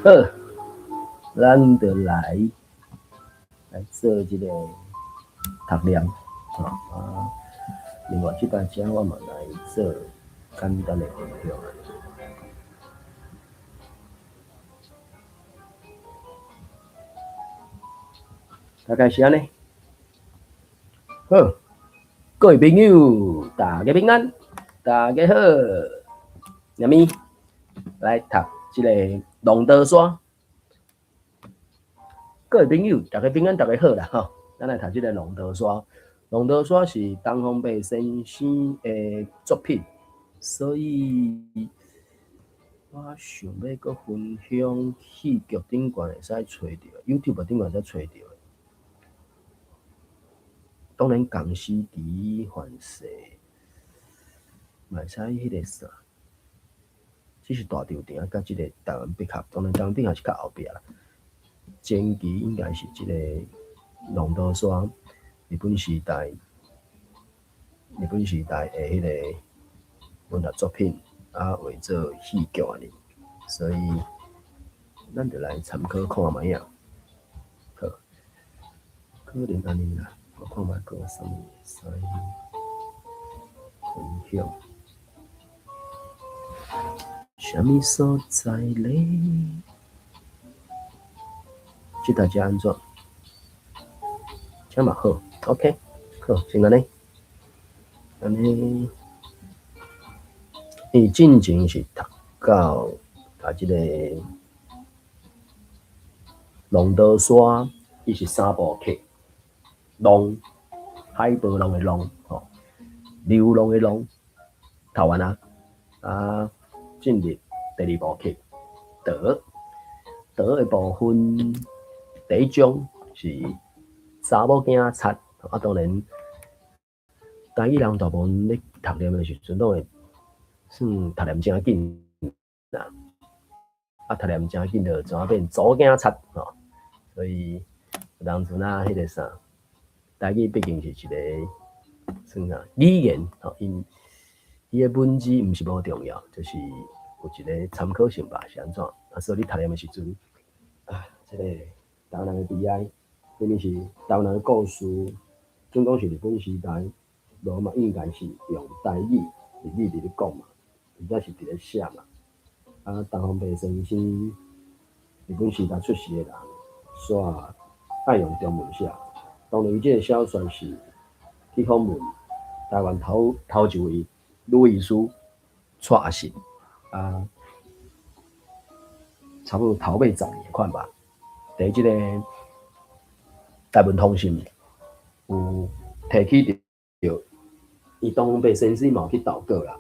好，咱就来做这个读念啊。另外，这摆只我嘛来做简单的分享。大概是安尼。好，各位朋友，大家平安，大家好。下面来读这个龙德山。各位朋友，大家平安，大家好啦吼。咱来读这个龙德山。龙德山是东方白先生的作品，所以我想要搁分享戏剧顶悬会使找到 ，YouTube 顶悬会使找到。当然，公司伫范式，嘛会使迄个啥，只是大场顶甲即个台湾笔合，当然台湾笔合是较后壁啦。前期应该是即个龙刀山日本时代的迄个文学作品啊，为做戏剧安尼，所以咱就来参考看卖啊。好，可能安尼啦，我看卖个啥物会使分享。啥物所在咧？即大家安怎？这嘛好 ，OK， 好，先安尼。安尼，伊进前是读到即个龙刀山，伊是三部曲，龙海波浪的浪，吼，流浪的浪，读完啊，进入第二部曲，德的部分，第一章是查某囝贼，当然，台语人大部分咧读念的时阵，拢会算读念真紧啦，读念真紧就怎变左囝贼吼，所以有当阵迄个啥，台语毕竟是一个算啥语言吼，伊的文字毋是无重要，就是有一个参考性吧，是安怎？所以你读念的时阵，这个台湾人的悲哀，明明是台湾人的故事，总讲是日本时代，无嘛应该是用台语、日语伫咧讲嘛，或者是伫咧写嘛。东方白先生日本时代出世的人，煞爱用中文写。当然，伊这个小说是去访问台湾头一位女医师蔡阿信差不多头尾10年款吧。伫即个台湾通信有提起着，伊东方白先生嘛有去投稿啦，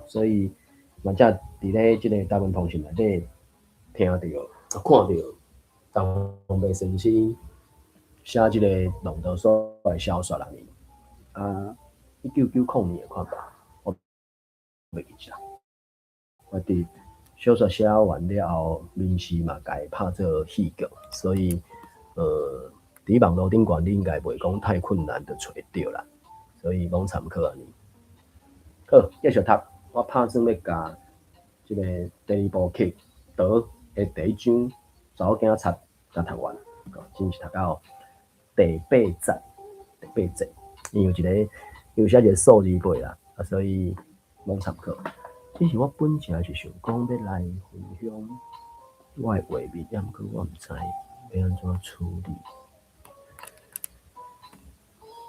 所以嘛才伫咧即个台湾通信内底听到、看到东方白先生写即个《龙刀山》的小说啦，1990年款吧，我袂记啦。我伫小说写完了后，临时嘛甲伊拍做戏剧，所以伫网络顶悬你应该袂讲太困难就找到啦，所以讲参考安尼。好，继续读，我拍算要甲即个第二部剧《岛》的第一章查某囝贼甲读完，真是读到第8节，因为有写一个数字背啦，所以拢参考。其实我本正是想讲要来分享我的画面，但毋过我毋知要安怎处理。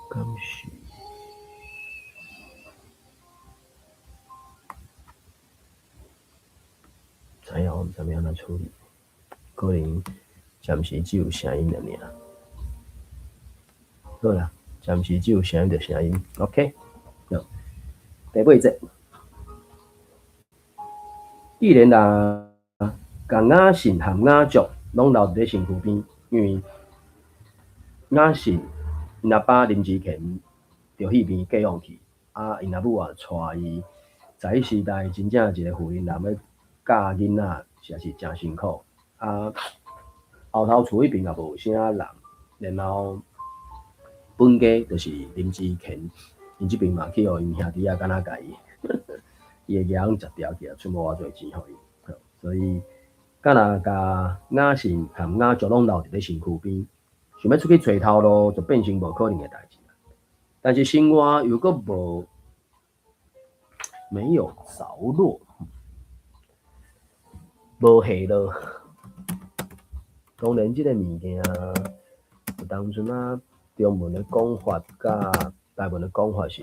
敢是知影我毋知要安怎处理，可能暂时只有声音尔。好啦，暂时只有声音就声音 ，OK。好，第8节。既然甲雅信和雅族拢留伫咧身躯边，因为雅信因阿爸林志乾着迄边过往去，因阿母也带伊，在迄时代真正一个妇人男要教囡仔，实在是真辛苦。后头厝迄边也无啥人，然后本家就是林志乾，因这边嘛去互因兄弟敢若甲伊。伊会硬食掉起来，出无偌侪钱互伊，所以敢若甲雅信含雅族拢留伫咧身躯边，想要出去找头路，就变成无可能的代志。但是生活又阁没有着落，无下落。当然，即个物件有当阵啊，中文的讲法甲台文的讲法是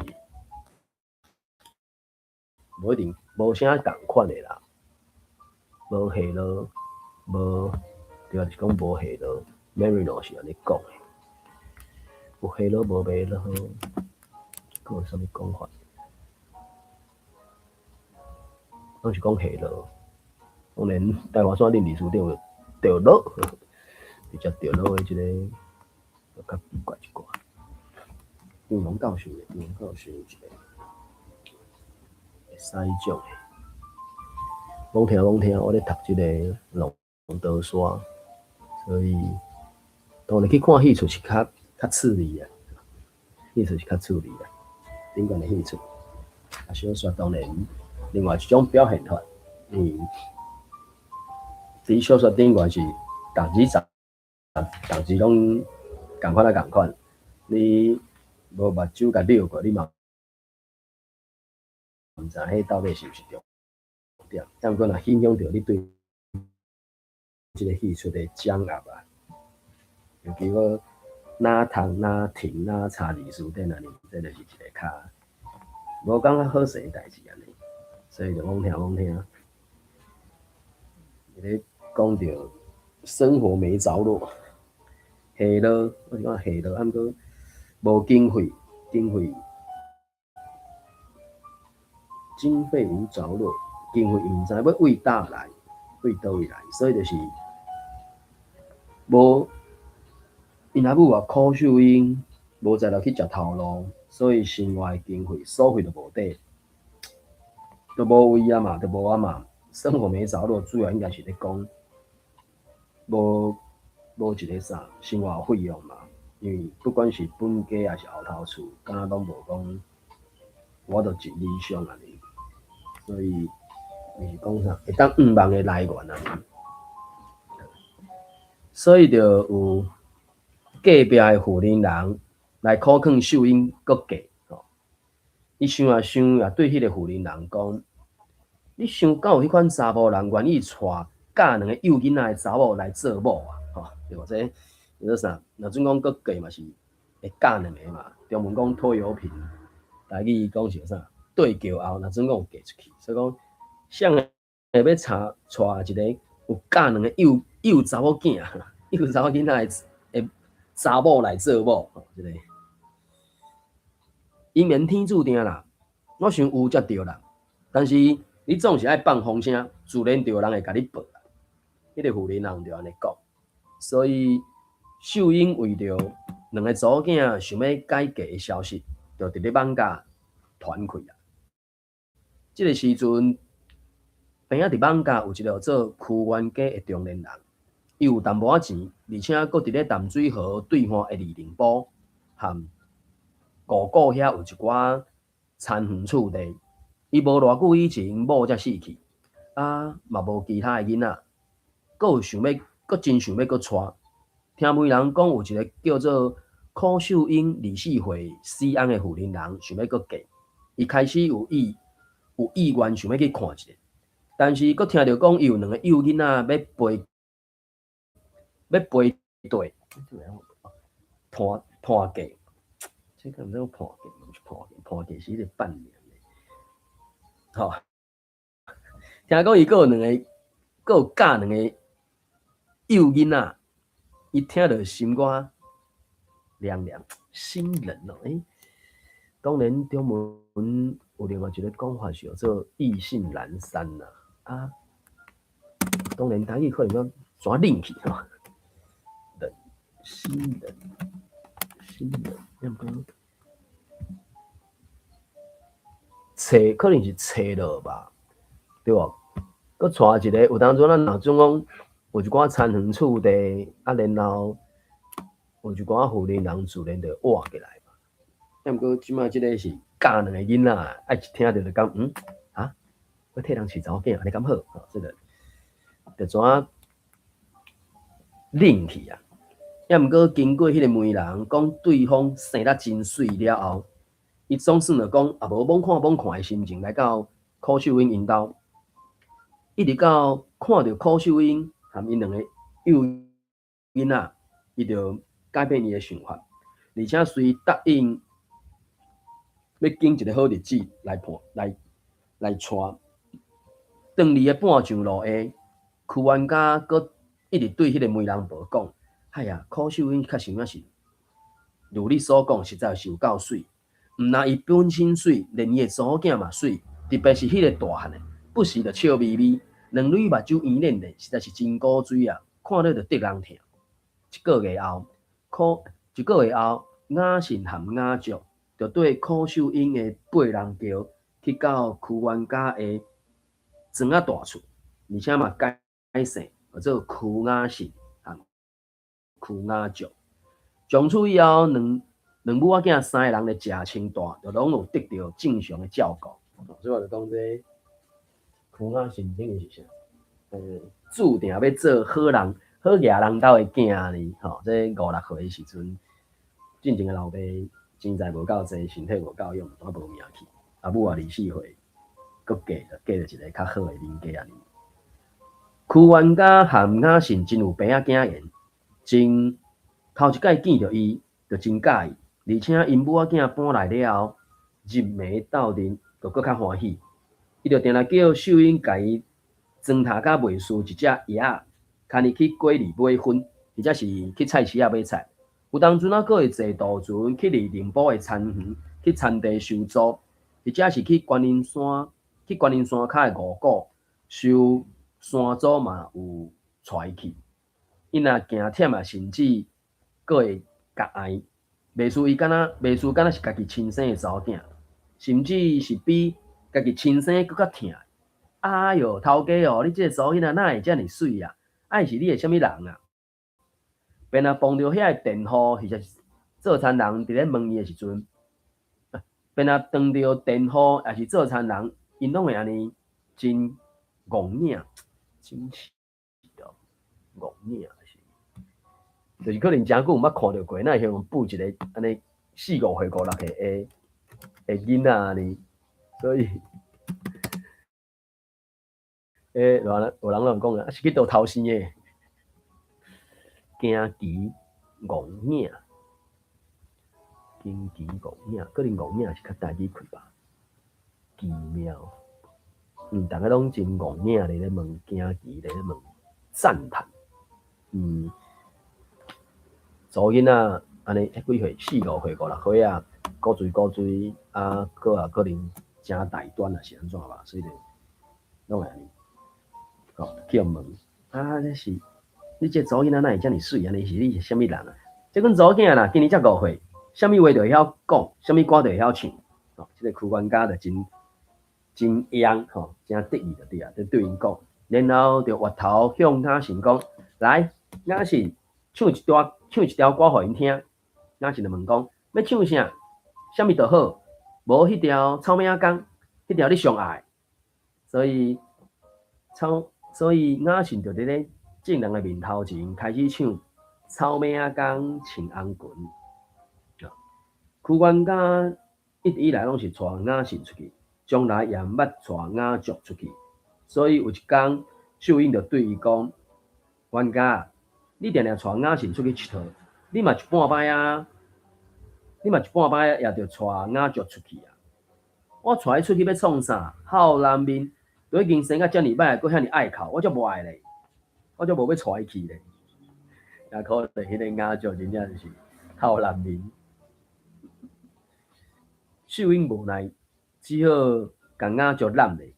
无一定无啥共款的啦。无下落，无对啊，就是讲无下落。Marino 是安尼讲的，有下落无下落，佫有啥物讲法？拢是讲下落。当然，台湾山顶历史顶有掉落，比较掉落的即个较奇怪一寡。英文教授的，英文教授有一个会使种的。讲听，我咧读即个龙刀山，所以当然去看戏出是较趣味啊，戏出是较趣味啊，顶悬的戏出。啊，小说当然另外一种表现法，伫小说顶悬是逐字拢共款，你无目睭甲溜过，你嘛毋知迄到底是毋是重点。但过若影响到你对即个戏出的掌握啊，尤其我哪读哪听哪查字书顶安尼，这就是一个较无感觉好势的代志安尼，所以就讲听。咧讲到生活没着落，下落，我是讲下落，啊，毋过无经费无着落，经费毋知要为倒来，为倒位来，所以就是无因阿母话苦秀英，无在落去食头路，所以生活的经费所费就无底，就无位啊嘛，就无啊嘛。生活没着落，主要应该是咧讲无一个啥生活费用嘛，因为不管是本家还是后头厝，敢若拢无讲我着尽理想安尼，所以就是讲啥会当5万的来源安尼，所以就有隔壁的富人人来苦劝秀英搁嫁吼。伊想也对迄个富人人讲。你想敢有迄款查某人愿意娶嫁2个幼囡仔的查某来做某啊？吼，对无？这叫做啥？若准讲搁嫁嘛是会嫁2个嘛？中文讲拖油瓶，台语讲是啥？对桥后，若准讲有嫁出去，所以讲谁会要娶一个有嫁2个幼查某囝、幼查某囡仔的查某来做某？吼，这个因缘天注定啦。我想有才对啦，但是。你总是爱放风声，自然就有人会甲你报啦。迄个富人人就安尼讲，所以秀英为着2个查某囝想要改嫁的消息，就伫咧网架传开啦。即个时阵，边仔伫网架有一个做屈原家的中年人，伊有淡薄仔钱，而且佫伫咧淡水河对岸的二林埔，和姑姑遐有一寡田园厝地。伊无偌久以前某才死去，嘛无其他的囡仔，佫真想要娶。听媒人讲有一个叫做柯秀英24岁死翁的妇人人想要佫嫁，伊开始有意愿想要去看一下，但是佫听到讲伊有2个幼囡仔要陪对，判嫁，这个毋知判嫁，毋是判嫁是迄个伴娘。吼，听讲伊佫有2嫁2个幼囡仔，伊听着心肝凉凉，心冷哦。当然中文有另外一个讲法是叫做意兴阑珊啦。当然台语可能要转冷去吼，冷，心冷，要不找可能是找落吧。对无？佮娶一个，有当阵咱若种讲有一寡田园厝地，然后有一寡富人人自然就活起来嘛。但毋过即摆即个是嫁2个囡仔，一听着就讲要替人饲查某囝，安尼敢好？这个就怎啊冷去啊。也毋过经过迄个媒人讲对方生得真水了后，伊总算就讲啊无罔看的心情来到柯秀英因兜，一直到看到柯秀英含因两个幼囡仔，伊就改变伊的想法，而且随答应要拣一个好日子来带。当离的半上路下，屈原家阁一直对迄个媒人婆讲：哎呀，柯秀英确实影是，如你所讲，实在是有够水。毋但伊本身水，连伊的查某囝嘛水，特别是迄个大汉的，不时就笑眯眯，两蕊目睭圆练练，实在是真古锥啊！看了就得人疼。一个月后，雅信和雅竹就对柯秀英的八人桥去到屈原家的庄仔大厝，而且嘛改姓叫做屈雅信和屈雅竹。从此以后，两母仔囝三个人的食清大，就拢有得到正常的照顾。所以我就讲这屈雅信等于是啥？注定要做好人、好野人斗的囝呢。吼，这5、6岁的时阵，进前的老爸钱财无够济，身体无够用，都无命去。阿母啊，24岁，阁嫁着一个较好的人家安尼。屈原家和雅信真有病仔囝缘，真头一摆见着伊，就真介意，而且因母仔囝搬来了后，入暝斗阵，就阁较欢喜。伊就定来叫秀英甲伊装塔甲卖输一只鸭仔，牵伊去果里买粉，或者是去菜市仔买菜。有当阵啊，阁会坐渡船去离宁波的田园，去田地收租，或者是去观音山骹的五股收山租嘛有带去。伊若行忝啊，甚至阁会甲哀，袂输敢若是家己亲生的查某囝，甚至是比家己亲生阁较疼。哎哟，头家哦，你这个查某囡仔哪会遮尔水啊？爱是你的啥物人啊？便若碰到遐个佃户或者是做田人伫咧问伊的时阵，便若碰到佃户也是做田人，因拢会安尼真戆领，真是哦，戆领是，就是可能真久毋捌看到过，那会用补一个安尼4、5岁、5、6岁的囡仔安尼，所以。有人乱讲啊，是去倒偷生的，惊奇戆领，惊奇戆领，可能戆领是较台语开吧，奇妙。大家拢真戆领咧问，惊奇咧问，赞叹。查某囡仔安尼几岁？4、5岁、5、6岁啊，古锥啊，佫啊可能真大段啊，是安怎吧？所以就拢会安尼。去问啊，这是你这查某囡仔哪会遮尔水？安尼是你是啥物人啊？这阮查某囝啦，今年才5岁，啥物话就会晓讲，啥物歌就会晓唱。这个屈原家就真样吼，真得意就对啊，就对因讲，然后就回头向雅信讲，来，雅信唱一条歌互因听。雅信就问讲，要唱啥？啥物就好，无迄条草莓仔公，迄条你上爱。所以雅信就伫咧众人的面头前开始唱《草莓仔公穿红裙》。屈原家一直以来拢是带雅信出去，将来也毋捌带雅竹出去。所以有一天，秀英就对伊讲：“原家，你定定带雅信出去佚佗，你嘛一半摆啊，也着带雅竹出去啊。我带伊出去要创啥？好男面。”都已经生甲遮尔歹，佫遐尔爱哭，我足无爱咧，我足无要带伊去咧。也可能迄个雅竹真正是好男人。秀英无奈，只好甲雅竹揽咧，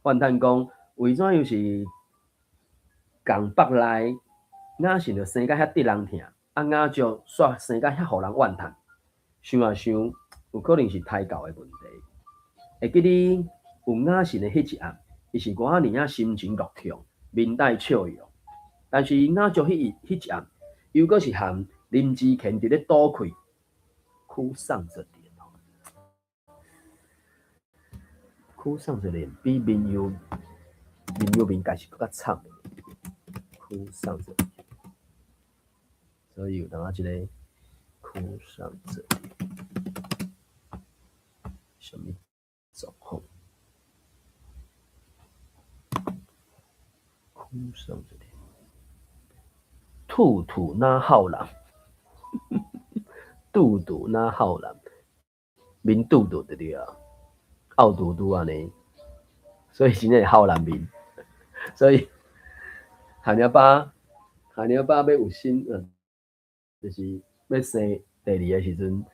怨叹讲为怎又是共北来，雅信就生甲遐得人疼，啊雅竹煞生甲遐互人怨叹。想啊想，有可能是胎教的问题。会记你有雅信的迄一暗。伊是偌尔啊心情落痛，面带笑容。但是雅竹迄一暗，又阁是含林志乾伫咧赌气，哭丧着脸哦，哭丧着脸，比民谣面家是更较惨的。哭上这里，所以有当下这个哭上这里，什么状况？哭上这里，兔兔哪好人，肚肚哪好人，面肚肚的对啊，傲肚肚安尼，所以真正好人面，所以汉尼拔要有心，就是要生第二个时阵，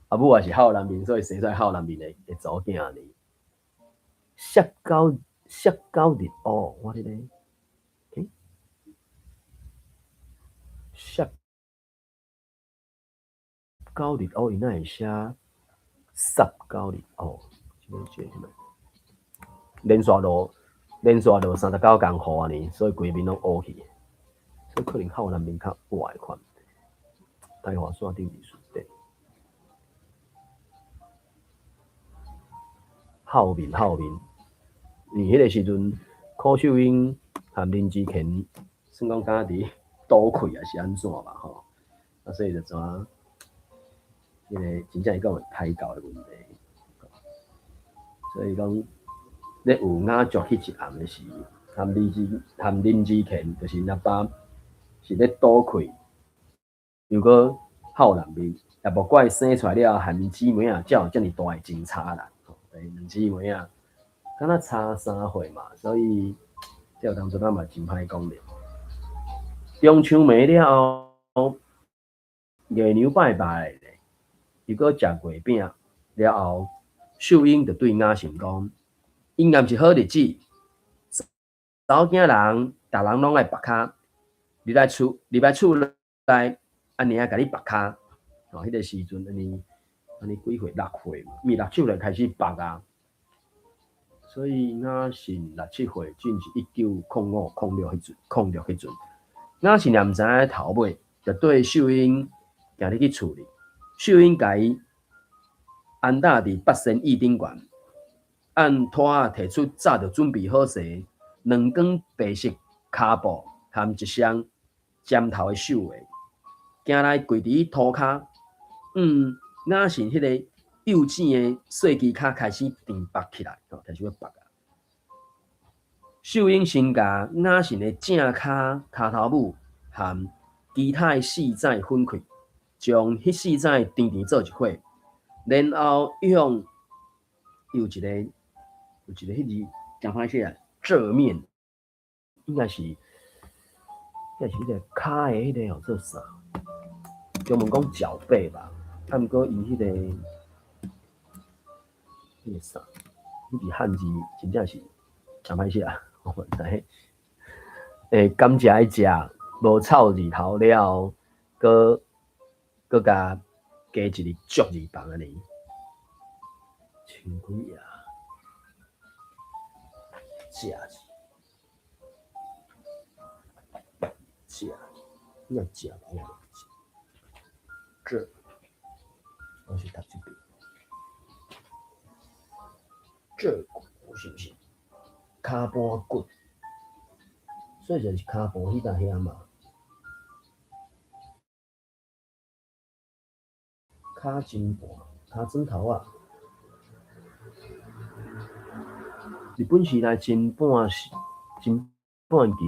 阿母也是好人面，所以生出来好人面的查囝呢。削狗日乌，我伫咧，削狗日乌，伊哪会写杀狗日乌？这什么？连续落39工雨安尼，所以规面拢乌去，所以可能好人面较歪款。台华线顶字数对，好面，因为迄个时阵，柯秀英和林志乾算讲敢伫倒溃还是安怎吧吼，啊所以就知影，迄个真正是讲歹教的问题，所以讲，咧有雅族迄一暗的时，和林志乾就是阿爸是咧倒溃，如果好人面，也无怪生出来了后，含姊妹啊，才有遮尔大的情差啦。两姊妹啊，敢若差3岁嘛，所以这当阵啊嘛真歹讲了。中秋暝了后，月娘拜拜咧，如果食月饼了后，秀英就对雅信讲：应该是好日子，查某囝人，逐人拢爱拔骹，入来厝内。安尼啊，甲你拔骹，哦，迄个时阵安尼几岁？6岁嘛，6、7岁开始拔啊。所以雅信6、7岁，正是1905、06迄阵。雅信也毋知影头尾，就对秀英行入去厝里。秀英甲伊安搭伫八仙椅顶悬，按拖仔摕出早就准备好势2卷白色骹布，含一双尖头的手鞋。行来跪伫涂骹，雅信迄个幼稚的细枝骹开始长拔起来，开始要拔啊。秀英先甲雅信的正骹骹头母含其他的四指分开，将迄四指甜做一伙，然后用有一个迄字真歹写啊，正面应该是迄个骹的迄个做啥？中文讲脚背吧，啊，毋过伊迄个啥，迄字汉字真正是真歹写啊！我唔知。甘蔗一食无臭字头了，搁加一个竹字旁安尼，像几啊？食应该食吧？这我是读这边，这骨是不是？骹盘骨，所以就是骹盘迄搭遐嘛。骹枕盘，骹枕头啊。日本时代前半期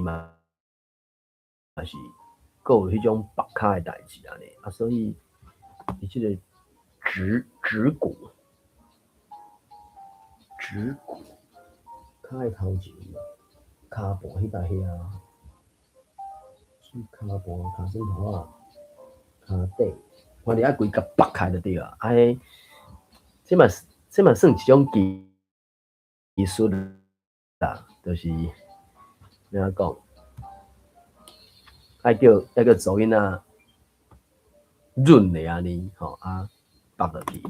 嘛，也是阁有迄种拔骹的代志安尼啊，所以伊即个指骨，骹的头前嘛，骹盘迄搭遐，骹盘、骹枕头啊，骹底，反正啊规甲拔开就对啊。哎，这嘛算一种技术啦，就是怎样讲？爱叫查囡仔润的安尼，吼啊，拔落去。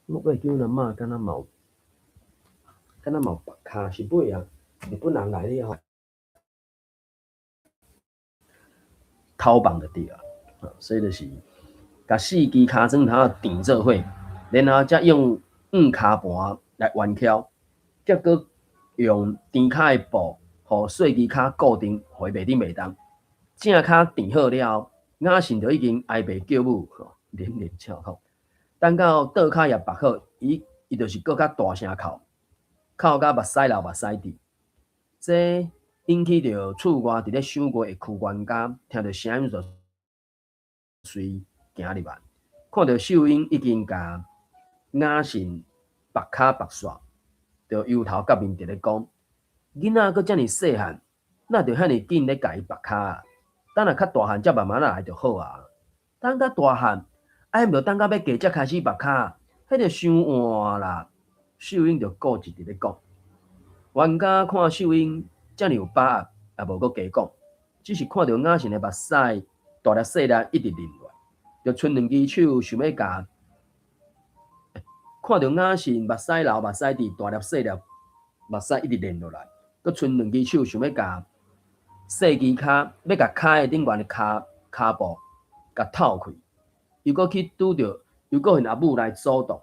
我过叫咱妈敢若冇拔骹，是尾啊，日本人来了后，偷棒就对啊，所以就是甲四支骹枕头垫做伙，然后再用骹盘来弯翘，再搁用甜骹的布，互细支骹固定，互伊袂顶袂动。正骹垫好了，雅信就已经哀爸叫母，连连笑吼。等到倒骹也绑好，伊就是搁较大声哭到目屎流目屎滴。这引起着厝外伫咧想过的区管家听到声音就随行入来，看到秀英已经甲雅信绑骹绑煞，就摇头甲面直咧讲：囡仔搁遮尔细汉，哪着遐尼紧咧甲伊绑骹啊？等下较大汉才慢慢来就好啊。等到大汉，毋着等到要嫁才开始绑骹，迄着伤晚啦。秀英就固执伫咧讲。冤家看秀英遮尔有把握，也无搁加讲，只是看到雅信的目屎大粒细粒一直淋落，就伸两只手想要甲。看到雅信目屎流目屎滴，大粒细粒目屎一直淋落来，佮伸两只手想要甲细支骹，要甲骹的顶悬的骹部甲透开，又搁去拄着，又搁因阿母来阻挡，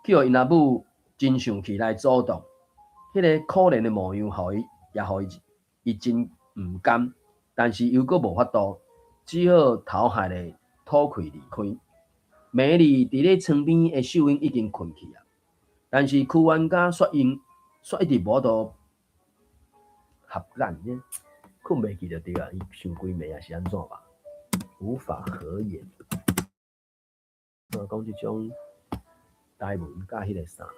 去互因阿母真生气来阻挡。迄个可怜的模样，互伊也互伊真毋甘，但是又搁无法度，只好头下咧吐气离开。美丽伫咧床边的秀英已经困去啊，但是区冤家却一直无度合眼呢，困袂去就对啊，伊想规暝也是安怎吧？无法合眼。讲即种台文甲迄个啥？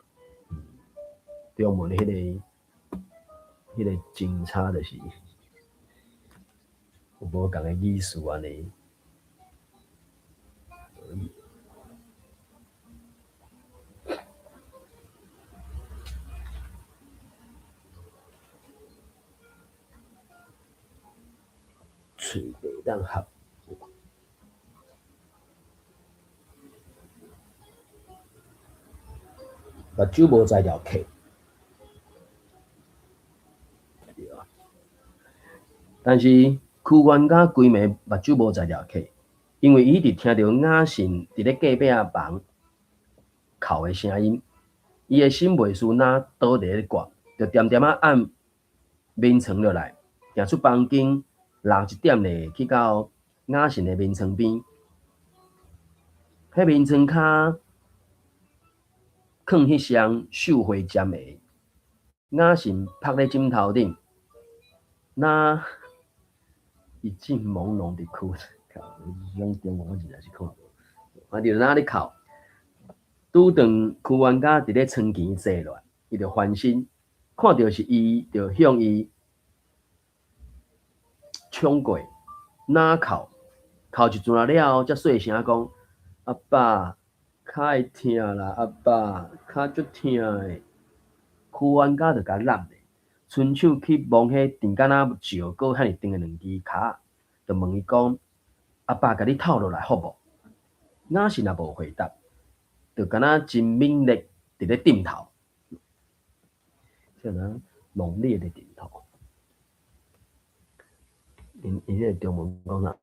中文迄个警察就是有无共个意思安尼。喙袂当合，目睭无才条客。但是区冤家规暝目睭无才条客，因为伊一直听到雅信伫咧隔壁房哭的声音，伊的心袂输哪倒伫咧挂，就点点啊按眠床落来，行出房间，6点咧去到雅信的眠床边，迄眠床骹放迄双绣花针的，雅信趴咧枕头顶，那。一阵朦胧的哭，用中文我实在是看无。啊，就哪咧哭，拄当区冤家伫咧床前坐落，伊就翻身，看到是伊，就向伊冲过，哪哭一阵了，才细声讲：阿爸，脚会疼啦，阿爸，脚足疼诶。区冤家就甲揽咧。伸手去摸迄长敢若石膏遐尼长诶两支骹，就问伊讲：阿爸，甲你透落来好无？雅信也无回答，就敢若真猛烈伫咧点头，像那猛烈的点头。因迄个中文讲啥？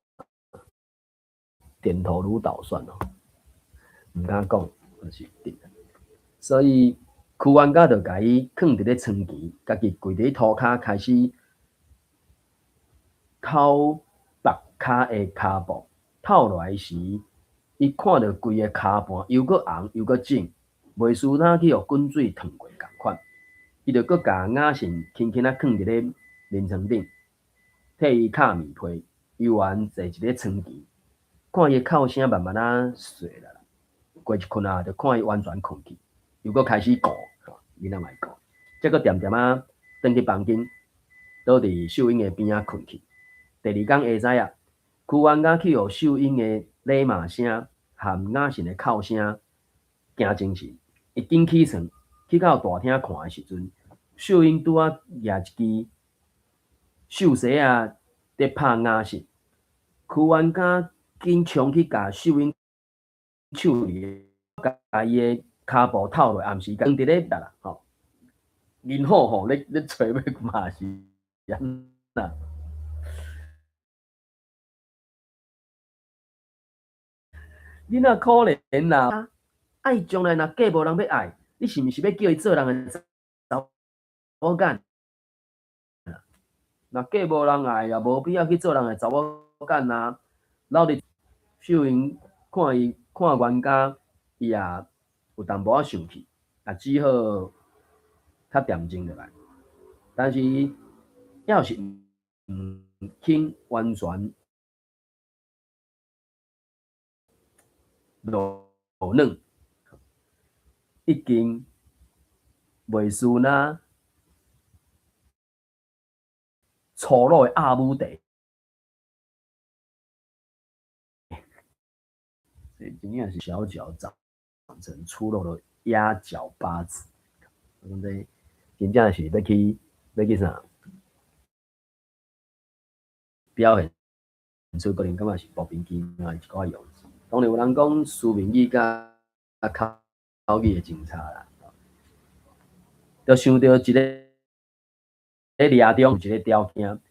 点头如捣蒜哦，毋敢讲，就是点。所以。区冤家就甲伊囥伫咧床前，家己跪伫涂骹开始抠白骹的骹部，透落来时，伊看到规个骹盘又搁红又搁肿，袂输哪去互滚水烫过共款。伊就搁甲雅信轻轻囥伫咧眠床顶，替伊敲棉被，悠然坐伫咧床前，看伊哭声慢慢啊碎啦。过一困啊，就看伊完全困去。又搁开始顾，囡仔嘛顾，再搁点点啊，转去房间，倒伫秀英的边仔困去。第二天下早啊，区冤家去互秀英的礼骂声和雅信的哭声惊精神，一紧起床，去到大厅看的时阵，秀英拄啊举一支绣鞋啊，伫拍雅信。区冤家紧冲去甲秀英手里，甲伊的骹部透落，暗时讲伫咧搭啦，吼，人好吼，咧找要嘛是安那。囡仔可怜啦，爱将来若嫁无人要爱，你是毋是要叫伊做人的查某囝？若嫁无人爱，也无必要去做人的查某干啊，老伫秀英看冤家，伊也有淡薄仔生气，也只好较恬静落来。但是要是毋肯完全落软，已经袂输那粗鲁的鸭母茶。真正是小脚长成粗鲁的鸭脚八字。讲这真正是要去啥表现出个人感觉是步兵机啊一寡样子。当然有人讲苏明义甲口语的真差啦，就想到一个咧掠中一个条件，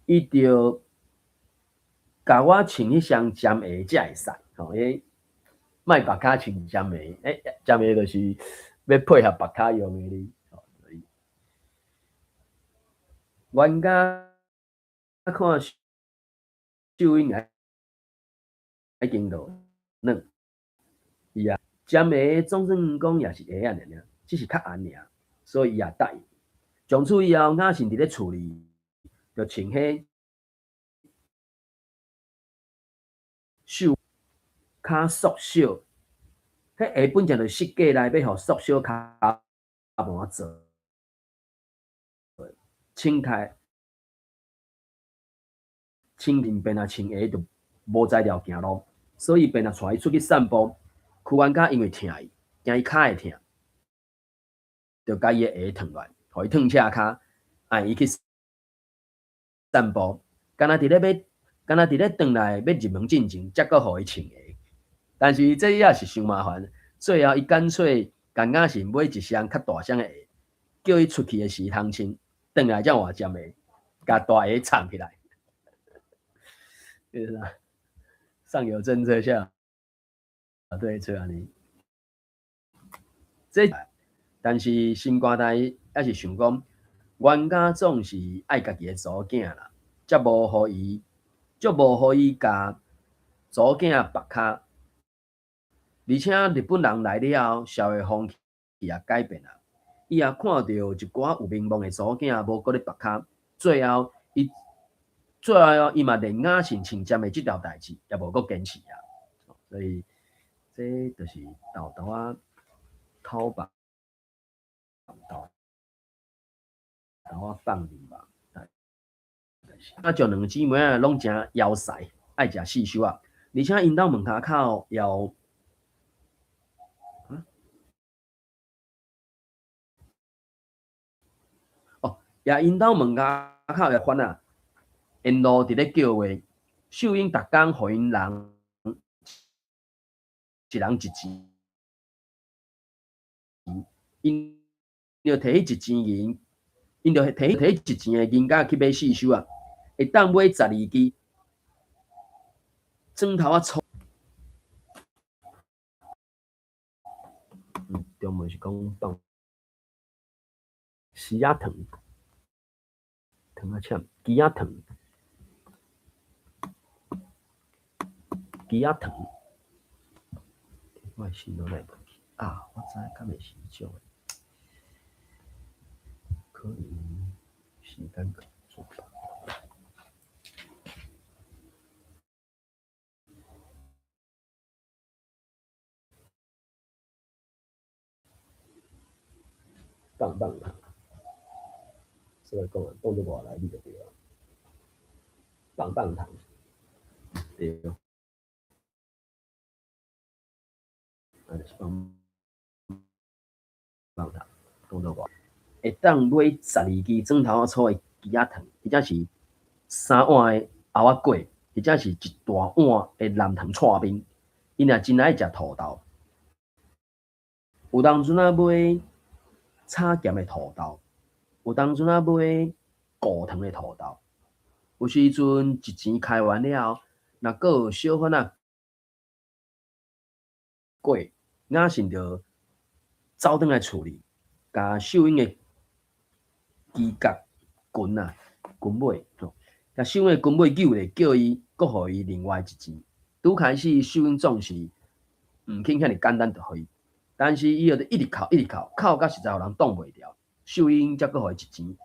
伊着甲我穿迄双尖鞋才会使，吼，迄莫白骹穿尖鞋，尖鞋就是要配合白骹用的哩。冤家看秀英已经落软，伊啊尖鞋总算讲也是鞋仔尔，只是较红尔，所以伊也答应。从此以后，雅信伫咧厝里就穿迄袖较缩小，迄鞋本身就设计来要互缩小骹盘做，清平便啊穿鞋就无材料行路，所以便啊带伊出去散步。屈原家因为疼伊，惊伊骹会疼，就甲伊的鞋脱落来，互伊脱车骹，爱伊去散步。敢若伫咧转来要入门进前，才搁互伊穿鞋。但是这也是伤麻烦，最后伊干脆甲雅信买一双较大双的鞋，叫伊出去的时通穿，转来才换尖鞋，甲大鞋藏起来。就是啊，上有政策，下有对策安尼。这，但是心肝内还是想讲，冤家总是爱家己的祖囝啦，则无互伊甲祖囝绑脚。而且日本人来了后，社会风气也改变啦。伊也看到一寡有名望的祖囝无搁咧绑脚，最后伊嘛连雅信穿尖的即条代志也无搁坚持啊。所以这就是豆豆啊讨白，豆啊放面吧。啊，就两姊妹啊，拢诚枵塞，爱食四修啊，而且因兜门骹口要。也因兜门骹口也翻啊，因路伫咧叫话，秀英逐工互因人一人一钱，因着摕迄一钱银，因着摕迄一钱的银甲去买四修啊，会当买12支砖头仔粗。中文是讲放丝仔糖，糖仔签，鸡仔糖，鸡仔糖。我心都来不及啊！我知敢会是迄种的，可能时间可做吧。棒棒糖，所以讲啊，当作外来语就对了。棒棒糖，对，啊就是棒棒糖，当作外。会当买12支砖头仔粗的鸡仔糖，或者是3碗的蚵仔粿，或者是一大碗的蓝糖串冰。因也真爱食土豆，有当阵仔买炒咸的土豆，有当阵仔买固糖的土豆。有时阵一钱开完了，若阁有小份仔粿，雅信着走转来厝里，甲秀英的鸡角裙啊，裙尾，甲秀英的裙尾揪咧，叫伊搁互伊另外一钱。拄开始秀英总是毋肯遐尼简单就互伊，但是伊就一直哭，一直哭，哭到实在有人挡袂牢，秀英才搁互伊一钱，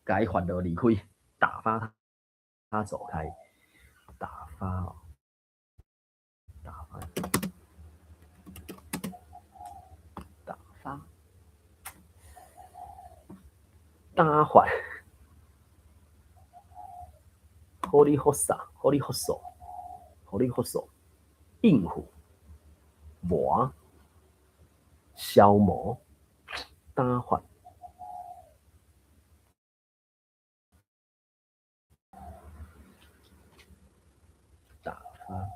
甲伊罚落离开，打发他走开，打发哦，打发，打发，打发。互你服啥？互你服数，互你服数，应付，磨，消磨，打发，打发，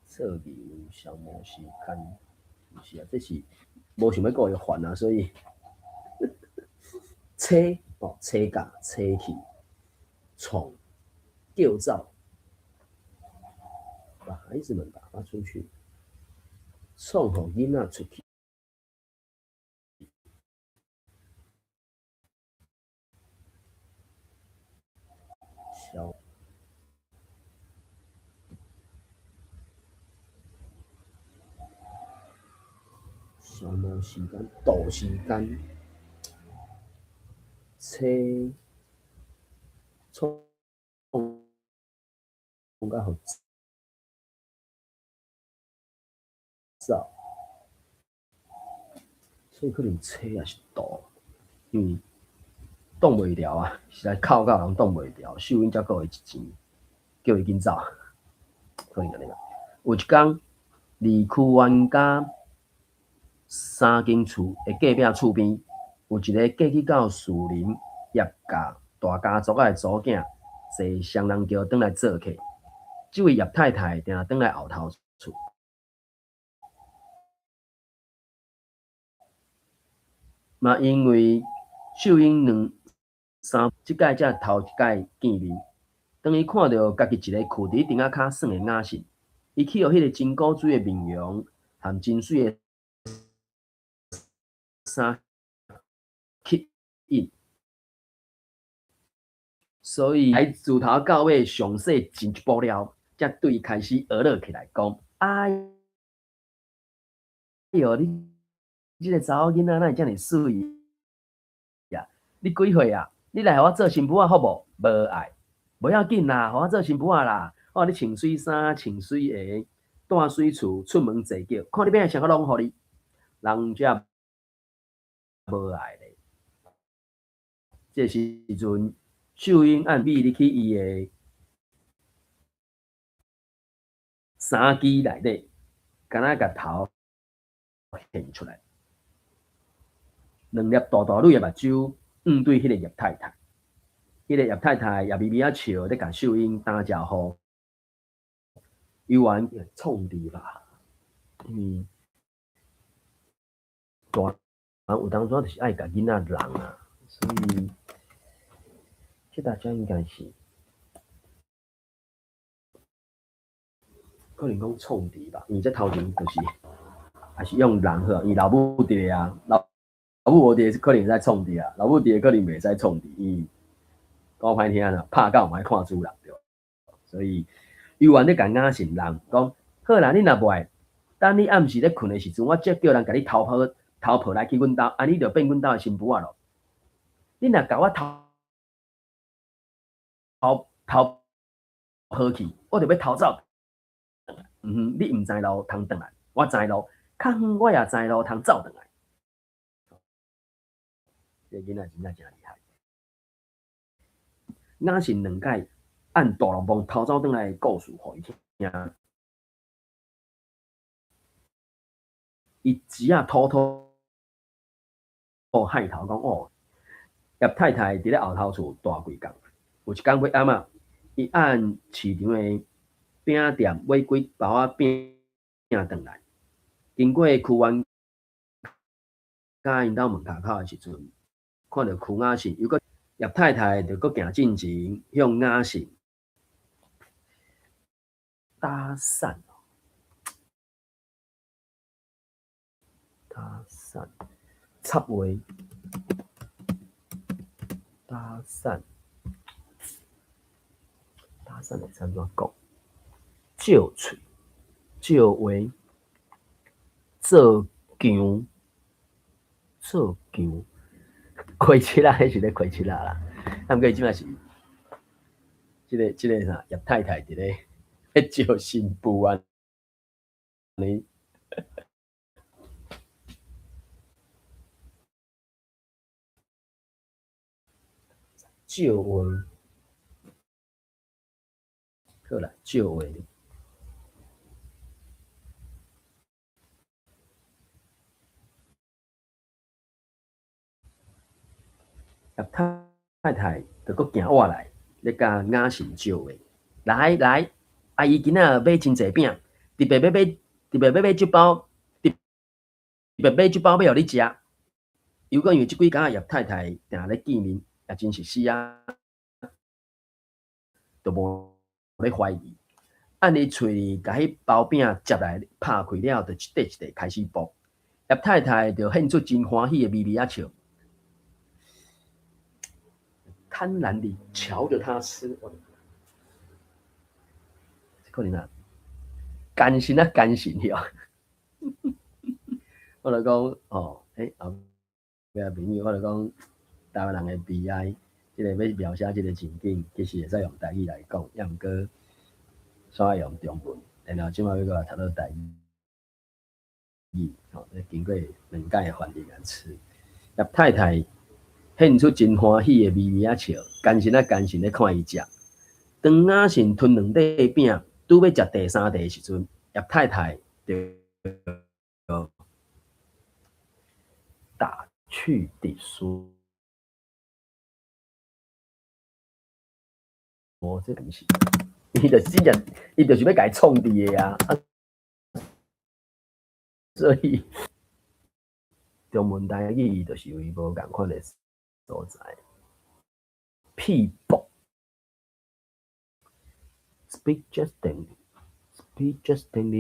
测量消磨时间，不是啊，这是无想要讲伊烦啊，所以车哦，车架、车去，创，叫走，把孩子们打发出去，送互囡仔出去。消消磨时间，度时间，车创较好走，所以可能车也是度，因为挡袂牢啊，实在哭到人挡袂牢，秀英才给伊一钱，叫伊紧走，可能安尼啦。有一天，离区湾甲三间厝的隔壁厝边，有一个过去到树林叶家大家族的祖囝，坐双人桥转来做客。这位叶太太定转来后头厝，嘛因为秀英三即届才头一届见面，当伊看到家己一个跍伫顶仔骹耍的雅信，伊去互迄个真古锥的面容和真水的衫吸引，所以来自头到尾详细真一步了，才对伊开始学乐起来，讲：哎哟，你即个查某囡仔哪会遮尔水呀？你几岁啊？你来互我做新妇仔好无？无爱，无要紧啦，互我做新妇仔啦。哦，你穿水衫，穿水鞋，带水厝，出门坐轿，看你要啥个拢互你。人遮无爱咧。这时阵，秀英按秘入去伊的衫机内底，敢若甲头现出来，两粒大大蕊的目睭对迄个叶太太，迄个叶太太也微微啊笑，咧甲秀英打招呼。伊完创治吧，因为大人有当初就是爱甲囡仔人啊，所以这大家应该是可能讲创治吧，因为这头前就是还是用人好，伊老母伫啊，老母无伫可能在创治啊，老母伫可能袂使创治，伊讲歹听啊，拍狗嘛爱看主人对，所以伊原咧甲雅信人讲，好啦，你若不爱，等你暗时咧困的时阵，我即叫人甲你偷抱来去阮兜，安尼就变阮兜的新妇仔咯。你若甲我偷抱去，我就要偷走。你毋知路通转来，我知路，较远我也知路通走转来。这囡仔真正真厉害。雅信两届按大龙凤偷走转来的故事互伊听，伊只啊偷偷害头讲哦，叶太太伫咧后头厝大几工，有一工过暗仔，伊按市场的饼店买几包仔饼转来，经过区湾甲因兜门骹口的时阵，看到区雅信，又搁叶太太就搁行进前向雅信搭讪，搭讪，插话，搭讪，搭散会怎讲？借喙、借话、做强、做强，开七啦，迄是咧开七啦啦。啊，毋过伊即摆是，即个啥叶太太伫咧咧招新妇啊，你借话，好啦，借话。叶太太就搁行活来，咧甲雅信招话，来来，阿姨今仔买真济饼，特别要买一包，特别买一包要互你食。又讲因为即几工叶太太定咧见面，也真是死啊，都无咧怀疑。按你喙甲迄包饼接来拍开了，就一块一块开始剥。叶太太就现出真欢喜的微微啊笑。贪婪地瞧着他吃，可能啊，甘心啊甘心了。我就讲哦，后壁朋友，我就讲台湾人的悲哀，即个要描写即个情景，其实会使用台语来讲，也毋过煞用中文，然后即摆要过来读到台语，吼，经过两届的翻译来吃。叶太太现出真欢喜的微微啊笑，甘心啊甘心咧看伊食。当雅信吞两块饼，拄要食第三块的时阵，叶太太就打趣地说：“这东西，伊就是要甲伊创伫的啊！所以中文台语就是有伊无共款的所在。People speak justly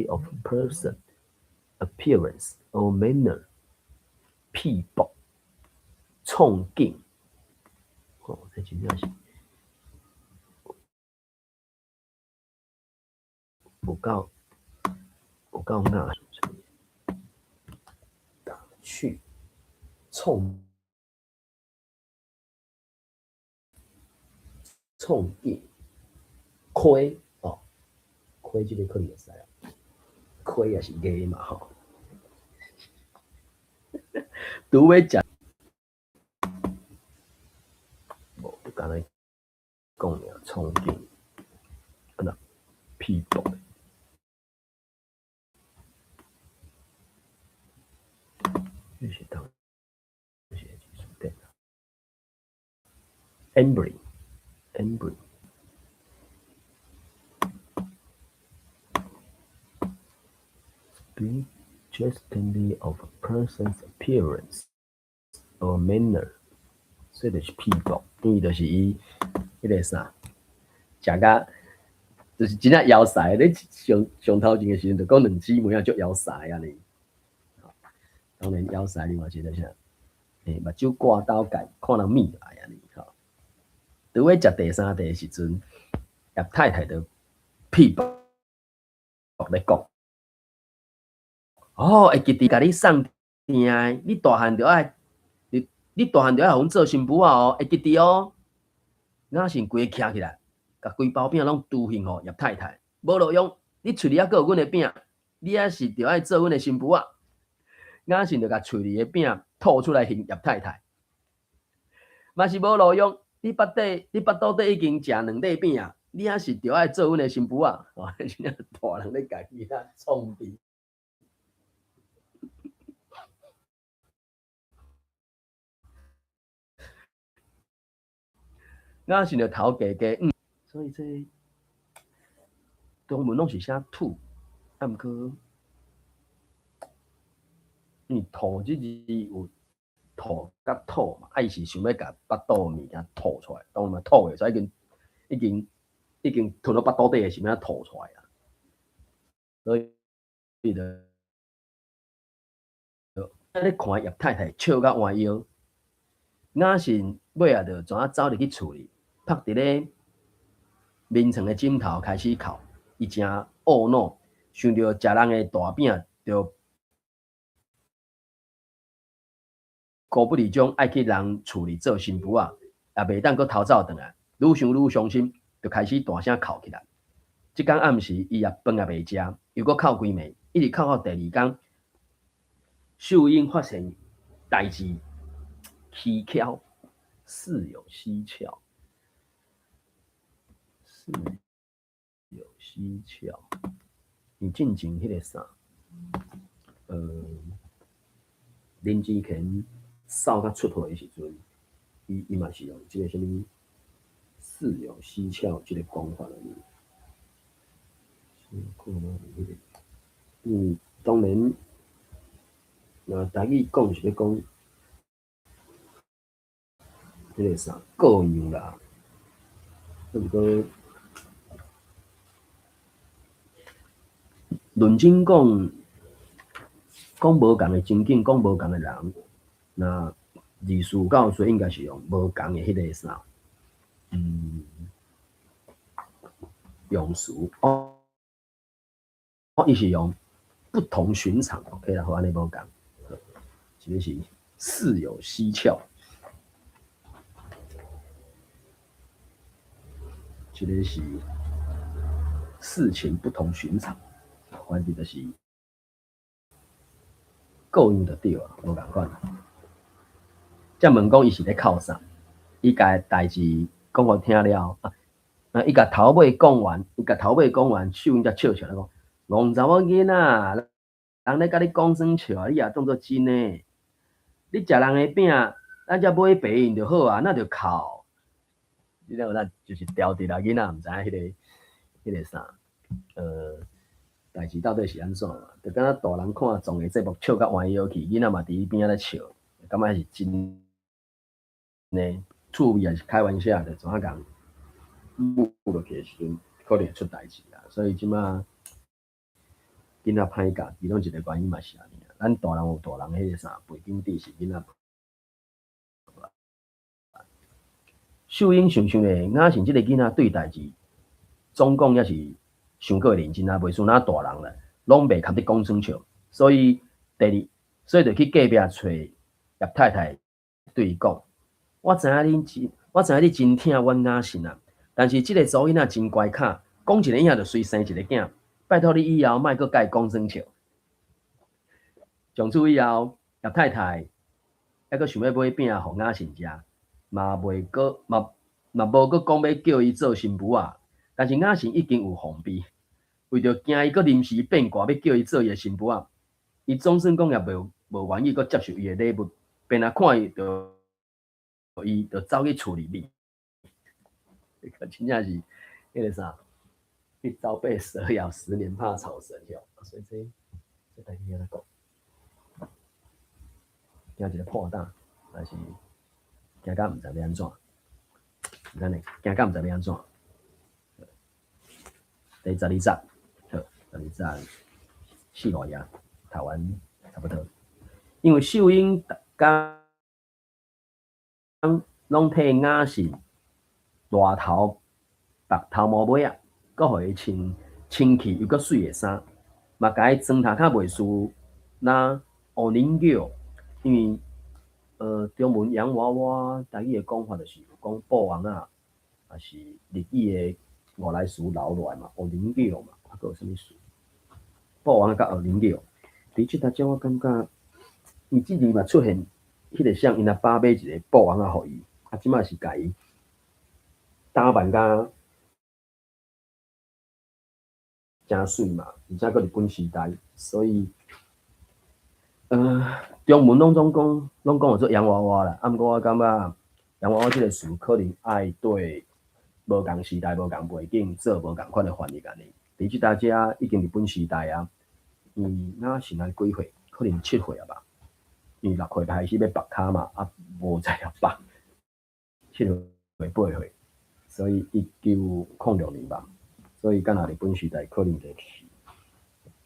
of person, appearance or manner. People 创劲，哦，这真正是有够雅，打趣创劲，亏哦，亏这个可能会使啊，亏也是假嘛吼。拄要食，无就干咧讲尔，创劲，啊people。这是当这些技术电脑 ，embry speak justly of a person's appearance or manner， 所以就是 people， 伊就是伊迄个啥，食甲就是真正枵晒，你上头前的时阵就讲两姊妹啊，足枵晒啊呢。当然枵晒另外一个啥，目睭挂刀盖，看人面来啊呢。吼，拄要食第三块的时阵，叶太太就屁爆咧讲。哦，会记得甲你送订的，你大汉就爱，你大汉就爱互阮做新妇啊哦，会记得哦。雅信规个徛起来，甲规包饼拢拄幸互叶太太，无路用，你喙里还佫有阮的饼，你也是着爱做阮的新妇啊。雅信就甲喙里的饼吐出来迎叶太太，嘛是无路用，你腹肚底已经食两块饼啊，你也是着爱做阮的新妇啊。哦，真正大人咧家己啊创治。雅信就头家家，所以这中文拢是写吐，啊毋过，吐即字有吐甲吐嘛，伊是想要甲腹肚物件吐出来，当然嘛吐袂出，已经吞到腹肚底的，是要吐出来啊。所以就咧看叶太太笑甲弯腰，雅信尾仔就怎走入去厝里，拍伫咧眠床的枕头开始哭，伊真懊恼，想到食人的大饼，就顾不离种爱去人厝里做新妇啊，也袂当阁偷走转来，愈想愈伤心，就开始大声哭起来。即天暗时，伊也饭也袂食，又阁哭规暝，一直哭到第二天。秀英发现代志蹊跷，事有蹊跷，事有蹊跷。伊进前迄个啥，林志乾扫甲出货的时阵，伊嘛是用即个什么事有蹊跷即个讲法来。当然，台语讲是要讲迄个啥各样啦，不过论真讲无共的情景，讲无共的人，那字数教说应该是用无共的迄个啥，用词伊是用不同寻常 ，OK 啦，好安尼无共，这个是事有蹊跷，这个是事情不同寻常，反正就是够用就对啊，无共款。才问讲伊是咧哭啥？伊甲代志讲互听了，伊甲头尾讲完，秀英才笑笑来讲：戆查某囡仔，人咧甲你讲耍笑，你也当作真诶。你食人诶饼，咱才买白印就好啊，那就哭。你了咱就是调直啦，囡仔毋知迄个啥，代志到底是安怎嘛？就敢若大人看综艺节目笑甲弯腰去，囡仔嘛伫伊边仔咧笑，感觉是真呢，趣味也是开玩笑的，怎啊讲？舞落去的时阵，可能会出代志啦。所以即马囡仔歹教，其中一个原因嘛是安尼啊。咱大人有大人迄个啥背景知识，囡仔。秀英想想咧，雅成即个囡仔对代志，总共也是伤过认真啊，袂输咱大人啦，拢袂合得讲耍笑。所以就去隔壁找叶太太对伊讲。我知影你真疼阮雅成啊，但是即个查某囡仔真乖巧，讲一个影就随生一个囝，拜托你以后莫阁甲伊讲耍笑。从此以后，叶太太还阁想要买饼互雅成食，嘛无阁讲要叫伊做新妇啊。但是雅成已经有防备，为着惊伊阁临时变卦要叫伊做伊的新妇啊，伊总算讲也无愿意阁接受伊的礼物，便若看伊伊就走去厝里面，真正是迄个啥，一朝被蛇咬，10年怕草绳哟。所以这代志安怎讲？惊一个破蛋，还是惊甲毋知要安怎？咱嘞，惊甲毋知要安怎？第12集，好，12集4落页，台湾差不多。因为秀英刚拢替雅成大头白头毛尾啊，阁互伊穿清气又阁水的衫，嘛甲伊装头壳袂输那乌人脚，因为中文洋娃娃台语的讲法就是讲布王啊，也是日语的外来词留落来嘛，乌人脚嘛，啊，阁有啥物词？布王甲乌人脚，伫即搭只我感觉，伊之前嘛出现迄个像因阿爸买一个布王啊，互伊。啊，即摆是甲伊打扮甲真水嘛，而且佫日本时代，所以中文拢讲有做洋娃娃啦。啊，毋过我感觉洋娃娃即个词可能爱对无共时代、无共背景做无共款的翻译安尼。伫即搭只已经日本时代啊，那是咱几岁？可能7岁啊吧。因为6岁开始要拔骹嘛，啊，无再要拔。7岁8岁，所以1906年吧，所以敢若日本时代可能就是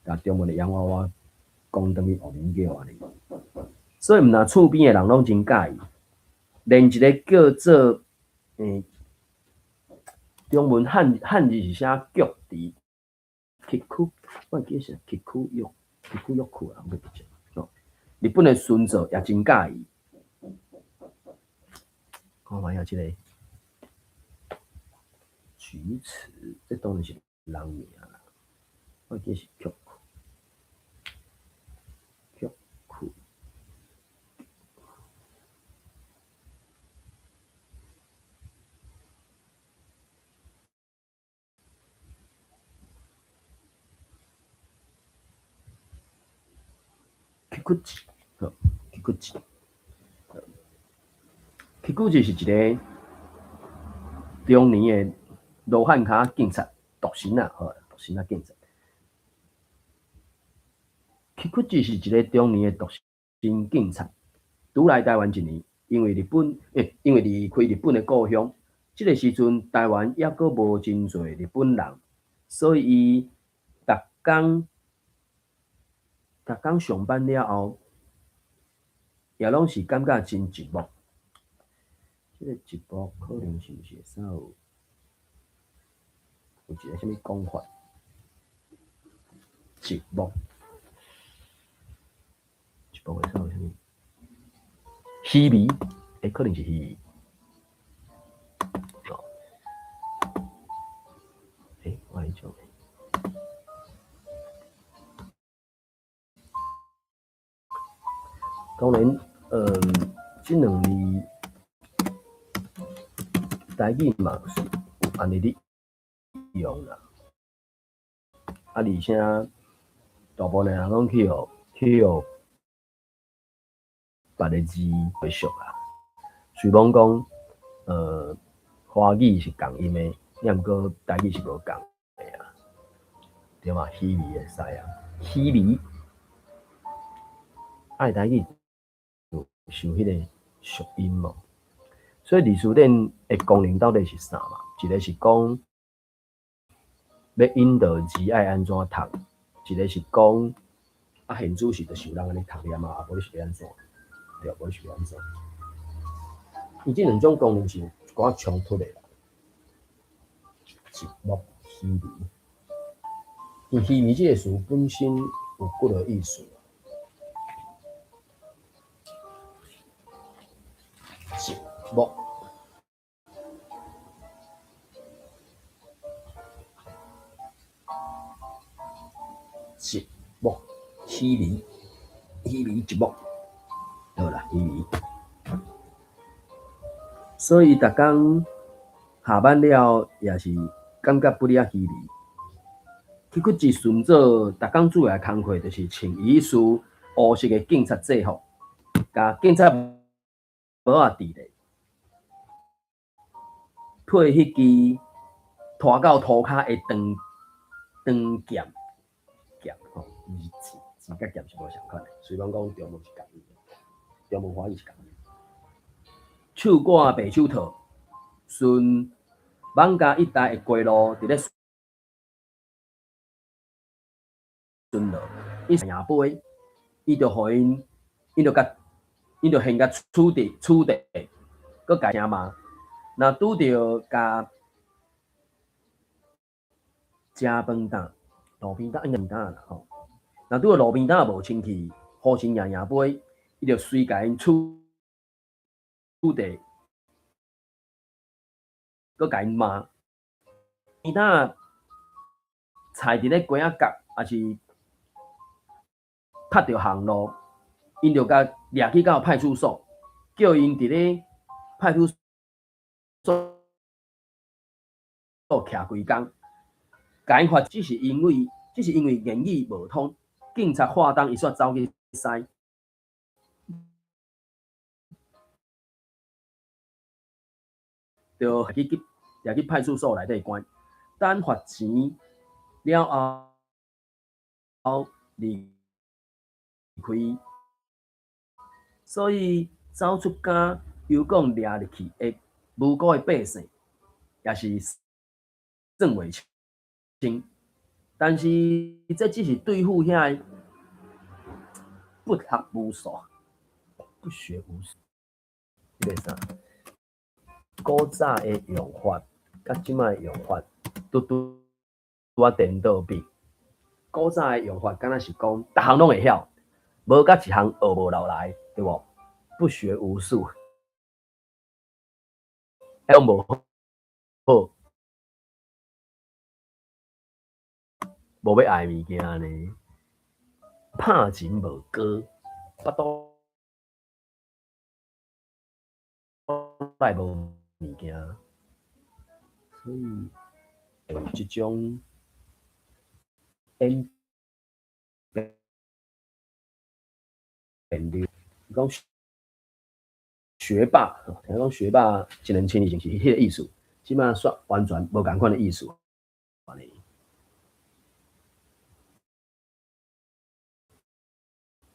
甲中文的洋娃娃讲等于乌人叫安尼，所以毋但厝边的人拢真介意，连一个叫做中文汉字是写曲池，崎岖，我记是崎岖玉啊，我记着。日本的孙子也真介意。看卖下即个菊池，这当然是人名啦。我记是曲库。崎岖子，崎岖子，崎岖子是一个中年的罗汉脚警察毒神啊，毒神啊警察。崎岖子是一个中年的毒神警察，拄来台湾一年，因为离开日本的故乡，这个时阵台湾也阁无真侪日本人，所以伊逐工上班了后，也拢是感觉真寂寞。这个寂寞可能是毋是会使有一个什么讲法？寂寞会使有啥物？虚迷，可能是虚迷。我来讲。当然，这两字台语嘛是有安尼的用啦。而且大部分人拢去学别个字会熟啦。虽讲华语是共音的，也毋过台语是无共的啊，对嘛？虚迷会使啊，虚迷，台语有受迄个俗音嘛。所以字词典的功能到底是啥嘛？一个是讲要引导字爱安怎读，一个是讲现主是着受人安尼读念啊，无是要安怎？对，无是要安怎？伊即两种功能是有一寡冲突的啦。寂寞、虚迷，伊虚迷这个词本身有几个意思。寂寞，寂寞，虚迷，寂寞，好啦，虚迷。所以逐工下班了，也是感觉不了虚迷。去骨子顺做逐工做的工课，就是穿衣服黑色的警察制服，甲警察帽啊戴咧，配迄支拖到涂骹的长剑吼，伊是字甲剑是无相款的。虽然讲中文是共意，中文华语是共意。手赶白手套，顺艋舺一带的街路，伫咧顺路，伊是赢杯，伊就互因就现甲厝地，佮家声骂。若拄着甲食饭档、路边档应该档啦吼。若拄着路边档无清气，好心赢杯，伊就随甲因厝地，佮甲因骂。边档菜伫咧街仔角，也是拍着巷路，因就甲掠去到派出所，叫因伫咧派出所徛规工，甲因罚，只是因为言语无通，警察话当伊煞走去使，就掠去派出所内底关，等罚钱了后离开，所以走出家又讲掠入去的无辜的百姓，也是算袂清。但是这只是对付遐不学无术、不学无术，迄个啥？古早的用法，甲即摆用法拄啊颠倒比。古早的用法，敢若是讲，逐项拢会晓，无甲一项学无落来，对无？不学无术，还无好，无要爱物件呢？拍钱无高，巴肚内无物件，所以有即种演变流，讲学霸，听讲学霸一年前以前是迄个意思，即摆煞完全无共款的意思。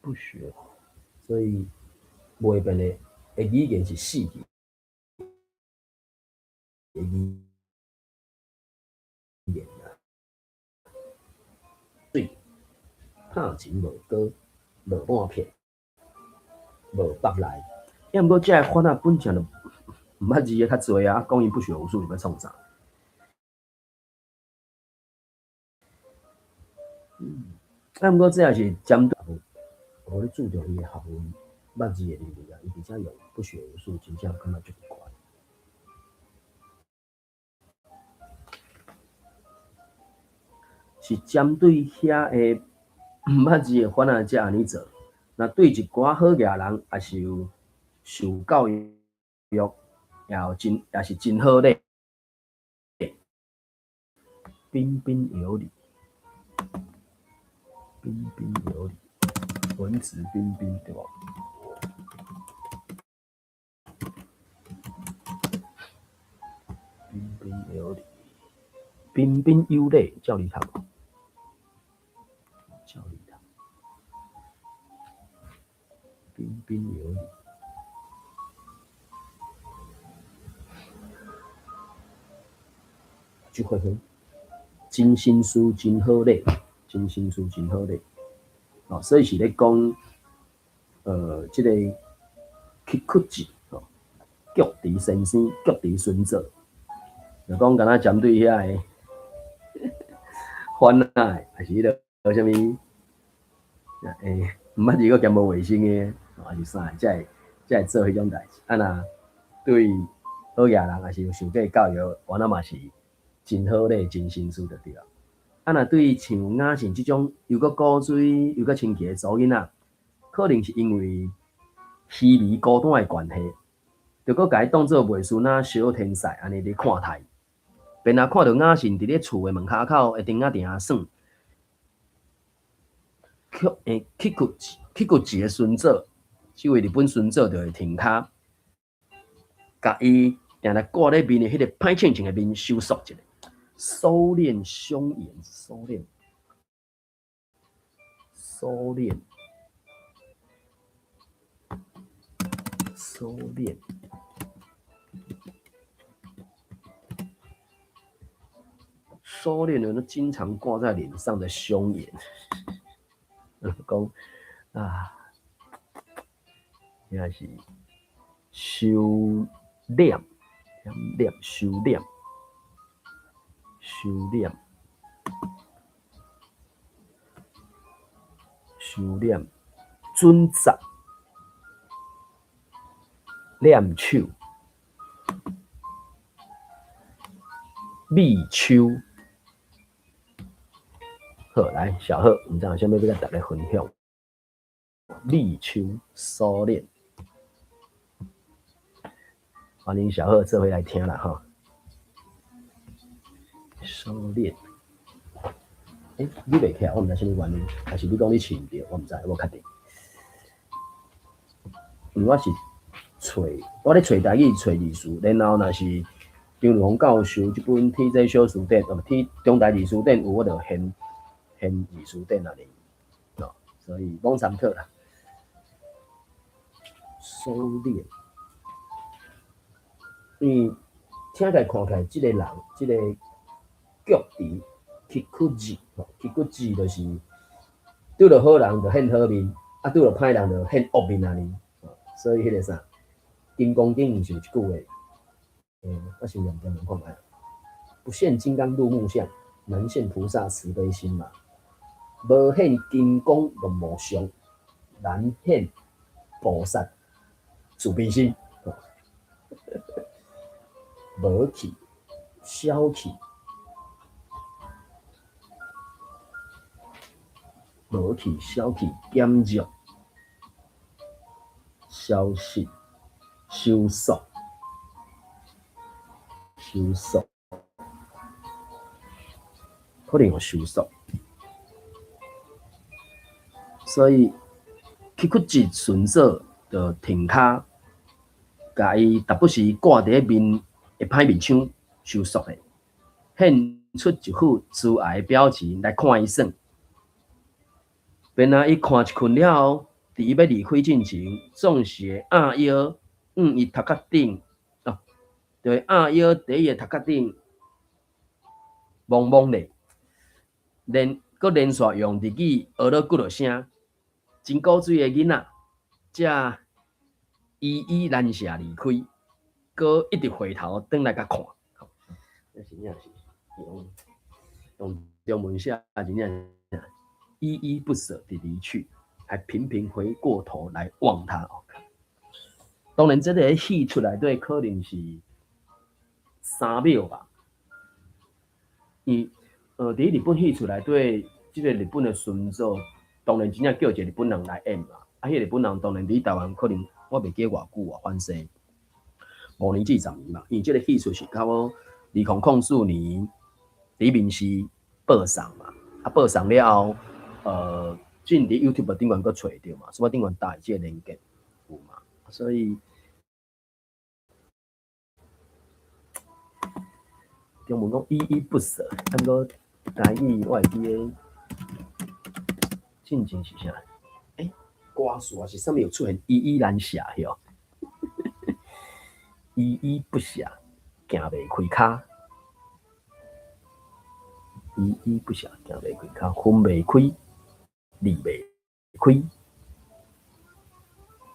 不学，所以袂变的语言是死去的语言啊。所以拍钱无高，无半片，无北来。要毋过这个法啊本身就毋捌字的较侪啊，讲伊不学无术，是要创啥？啊，毋过这也是针对互你注重伊的学问、捌字的能力啊，伊直接用不学无术，真正感觉足怪。是针对遐个毋捌字的法啊，才安尼做。那对一寡好业人，也是有受教育，也是真好咧，彬彬有礼，彬彬有礼，文质彬彬，对无？彬彬有礼，彬彬有礼，照你读，照你读，彬彬有礼。就会很真心书真好咧，真心书真好咧。哦，所以是咧讲，即个去屈字，脚伫先生，脚伫孙子，就讲敢若针对遐个番仔，还是迄个啥物，毋捌字个兼无卫生诶，还是啥，才会做迄种代志。啊若对好野人，还是有受过教育，原来嘛是。真好咧，真心思就对了。啊，若对像雅信即种又搁古水又搁清气诶查某囡仔，可能是因为虚迷孤单诶关系，就搁甲伊当做袂输那小天才安尼咧看待。便若看到雅信伫咧厝诶门骹口会定定耍，去骨子诶孙子，即位日本孙子就会停骹，甲伊定挂咧面诶迄个歹清清诶面收缩一下。收敛凶严，收敛，收敛，收敛，收敛人经常挂在脸上的凶严，讲啊，也是收敛，收敛。收敛，收斂，准则，念手，密手。好，来，小贺，毋知有啥物要甲大家分享？密手收敛，欢迎小贺做伙来听啦哈。收敛，你袂起来，我毋知啥物原因，还是你讲你饲毋着，我毋知，我确定。因为我是我咧找台语找字词，然后若是张如峰教授即本《天际小词典》，中台字词典有，我就现字词典安尼，所以网参考啦。收敛，因为听起来看起来，即个人，即个脚伫去屈字，去屈字就是对着好人就显好面，啊对着歹人就显恶面安尼。所以迄个啥，金光顶毋是有一句话，我先念念看觅。不现金刚入木像，能现菩萨慈悲心嘛。无现金刚就无相，难现菩萨慈悲心。无气、消气、无气、消气减弱、消息、收缩、收缩，可能有收缩。所以去屈一顺手就停骹，甲伊逐不时挂伫面会歹面腔收缩的，现出一副慈爱表情来看伊耍。便啊，伊看一困了后，伫伊要离开进前，总是会压腰伊头壳顶，就会压腰伫伊头壳顶摸摸咧，连续用日语学了几落声，真古锥的囡仔，才依依难舍离开，搁一直回头转来甲看。这真正是用中文写，真正依依不舍地离去，还频频回过头来望他。当然，这个戏出来对，可能是3秒吧。伫日本戏出来对，这个日本的孙子，当然真正叫一个日本人来演嘛。迄个日本人当然伫台湾可能我袂记偌久啊，反正5年至10年嘛。因为这个戏出是到2004年伫面是播送嘛，播送了后，进伫 YouTube 顶悬佫找着嘛，所以我顶悬打这个连结有嘛，所以中文讲依依不舍，按过台语我会记个进前是啥？歌词是啥物有出现依依难舍哟？依依不舍，行袂开骹；依依不舍，行袂开骹，分袂开，离袂开。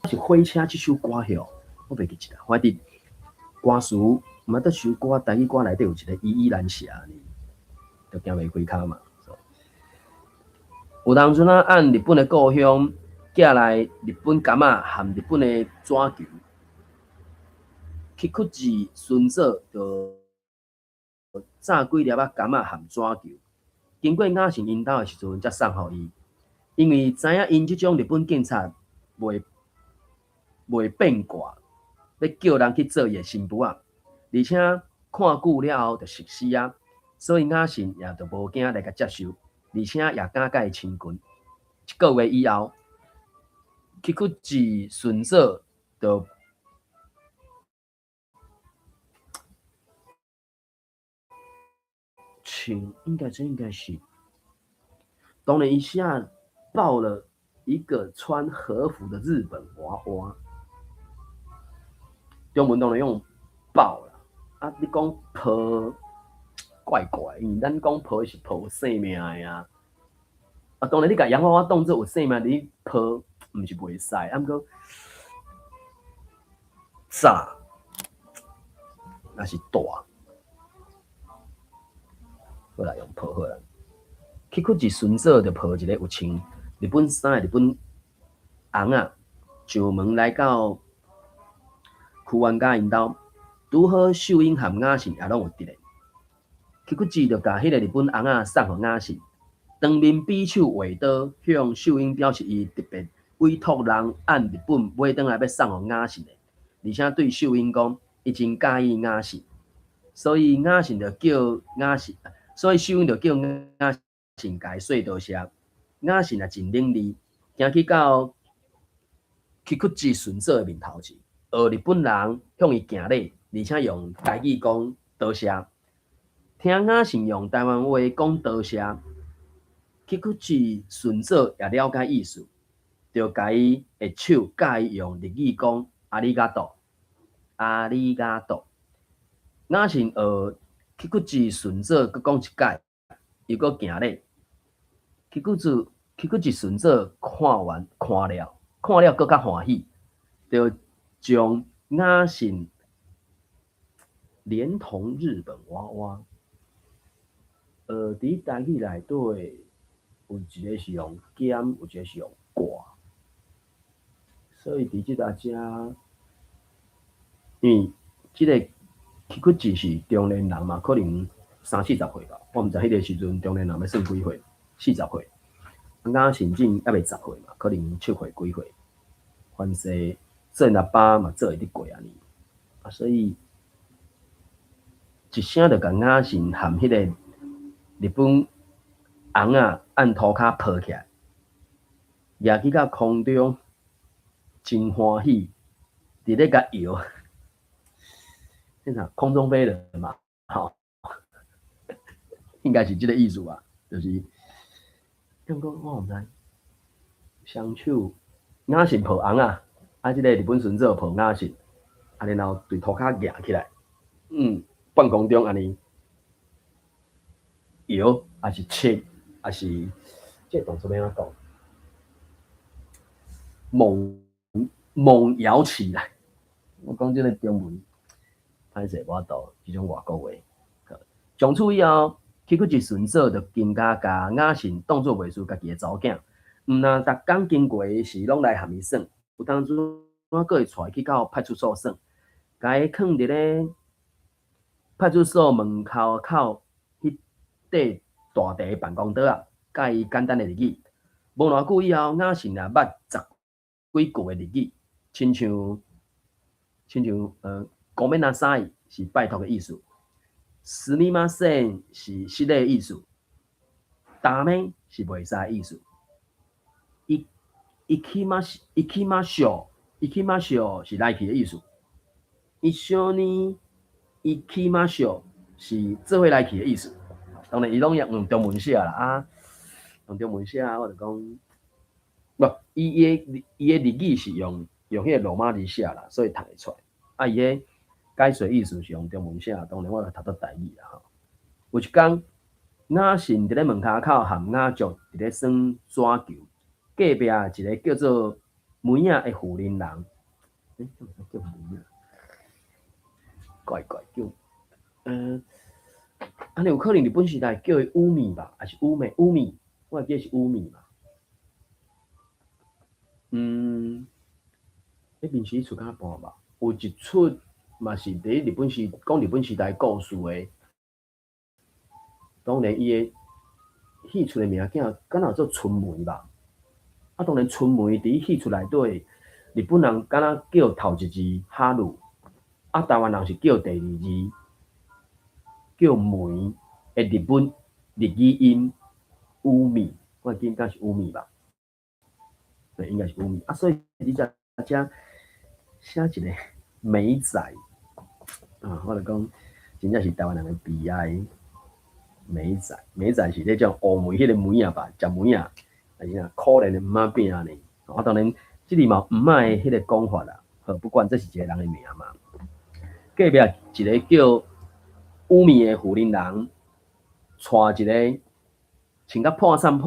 是火车这首歌哟，我袂记一啦。反正歌词，嘛，这首歌台语歌内底有一个依依难舍呢，就行袂开骹嘛。有当阵啊，按日本的故乡。寄来日本柑仔和日本的纸球，去屈治孙子就炸几粒柑仔和纸球，经过雅信因兜的时阵，才送互伊。因为知影因这种日本警察袂变卦，要叫人去做伊的新妇仔，而且看久了后就熟悉啊，所以雅信也就无惊来甲接受，而且也敢甲伊亲近。1个月以后。去屈治顺手就应该是，当然一下抱了一个穿和服的日本娃娃，中文当然用抱啦。啊，你讲抱怪怪，因为咱讲抱是抱生命的啊。啊，当然你甲洋娃娃当作有生命，你抱。毋是袂使，啊，毋过早那是大，好啦，用抱好啦。去屈治顺手就抱一个有穿日本衫的日本翁仔，上门来到屈原家因兜，拄好秀英和雅信也拢有伫咧。去屈治就甲迄个日本翁仔送互雅信，当面比手画刀，向秀英表示伊特别。委托人按日本买转来要送互雅信的，而且对秀英讲，伊真介意雅信，所以雅信就叫雅信，所以秀英就叫雅信甲伊说多谢。雅信也真伶俐，行去到去屈治顺手的面头前，学日本人向伊行礼，而且用台语讲多谢。听雅信用台湾话讲多谢，去屈治顺手也了解意思。就甲伊的手教伊用日语讲阿里嘎多，阿里嘎多。雅信学去屈治顺手，佮讲一解，又佮行礼。去屈治顺手看了，佮较欢喜，就将雅信连同日本娃娃伫台语内底有一个是用减，有一个是用挂，所以伫即搭遮，因为即个起骨字是中年人嘛，可能30-40岁吧。我毋知迄个时阵中年人要算几岁，40岁。啱先进还未10岁嘛，可能7岁几岁。凡是做600嘛，做会得过安尼。啊，所以一声就甲雅信含迄个日本红啊按涂骹抱起来，举去到空中，真欢喜，伫咧甲摇。现场空中飞人嘛，好，应该是即个意思吧，就是，讲我毋知，双手雅信抱红啊，啊，即个日本选手抱雅信，啊，然后对涂骹举起来，半空中安尼摇，还是切，还是这动作要安怎讲？猛摇起来。我讲即个中文，歹势无法度即种外国话。从此以后，起骨一顺手就更加甲雅信当作袂输家己的查某囝，毋但逐工经过是拢来含伊耍，有当阵我佫会带去到派出所耍，甲伊囥伫咧派出所门口迄块大地办公桌啊，甲伊简单的日语。无偌久以后，雅信也捌10几句的日语，亲像ごめんなさい是拜托的意思，すみません是失礼的意思，ダメ是袂使的意思，行きましょう是来去的意思，一緒に行きましょう是做伙来去的意思。当然，伊拢用中文写啦啊，用中文写，我就讲，不，伊的日语是用迄个罗马字写啦，所以读会出来。啊，伊个解说意思是用中文写，当然我就读到台语啦吼。有一天，雅信伫咧门骹口含雅竹伫咧耍抓球，隔壁一个叫做梅仔的富人人，叫梅仔，怪叫，安尼有可能日本时代叫伊乌米吧，还是乌米？我记得是乌米嘛。迄面试出甲半吧，有一出嘛是伫日本讲日本时代故事的，当然伊的戏出的名叫敢若做春梅吧。啊，当然春梅伫戏出内底，日本人敢若叫头一字哈鲁，啊，台湾人是叫第二字叫梅的日语音乌米，我记应该是乌米吧。对，应该是乌米啊，所以你遮写一个美仔啊，我就讲真正是台湾人的悲哀。美仔是咧种乌梅迄个梅啊吧，食梅啊，啊是啊，可怜的毋仔饼呢。啊，当然，即里嘛毋歹迄个讲法啦。不管这是一个人的名嘛。隔壁一个叫乌米的富人人，带一个穿甲破衫，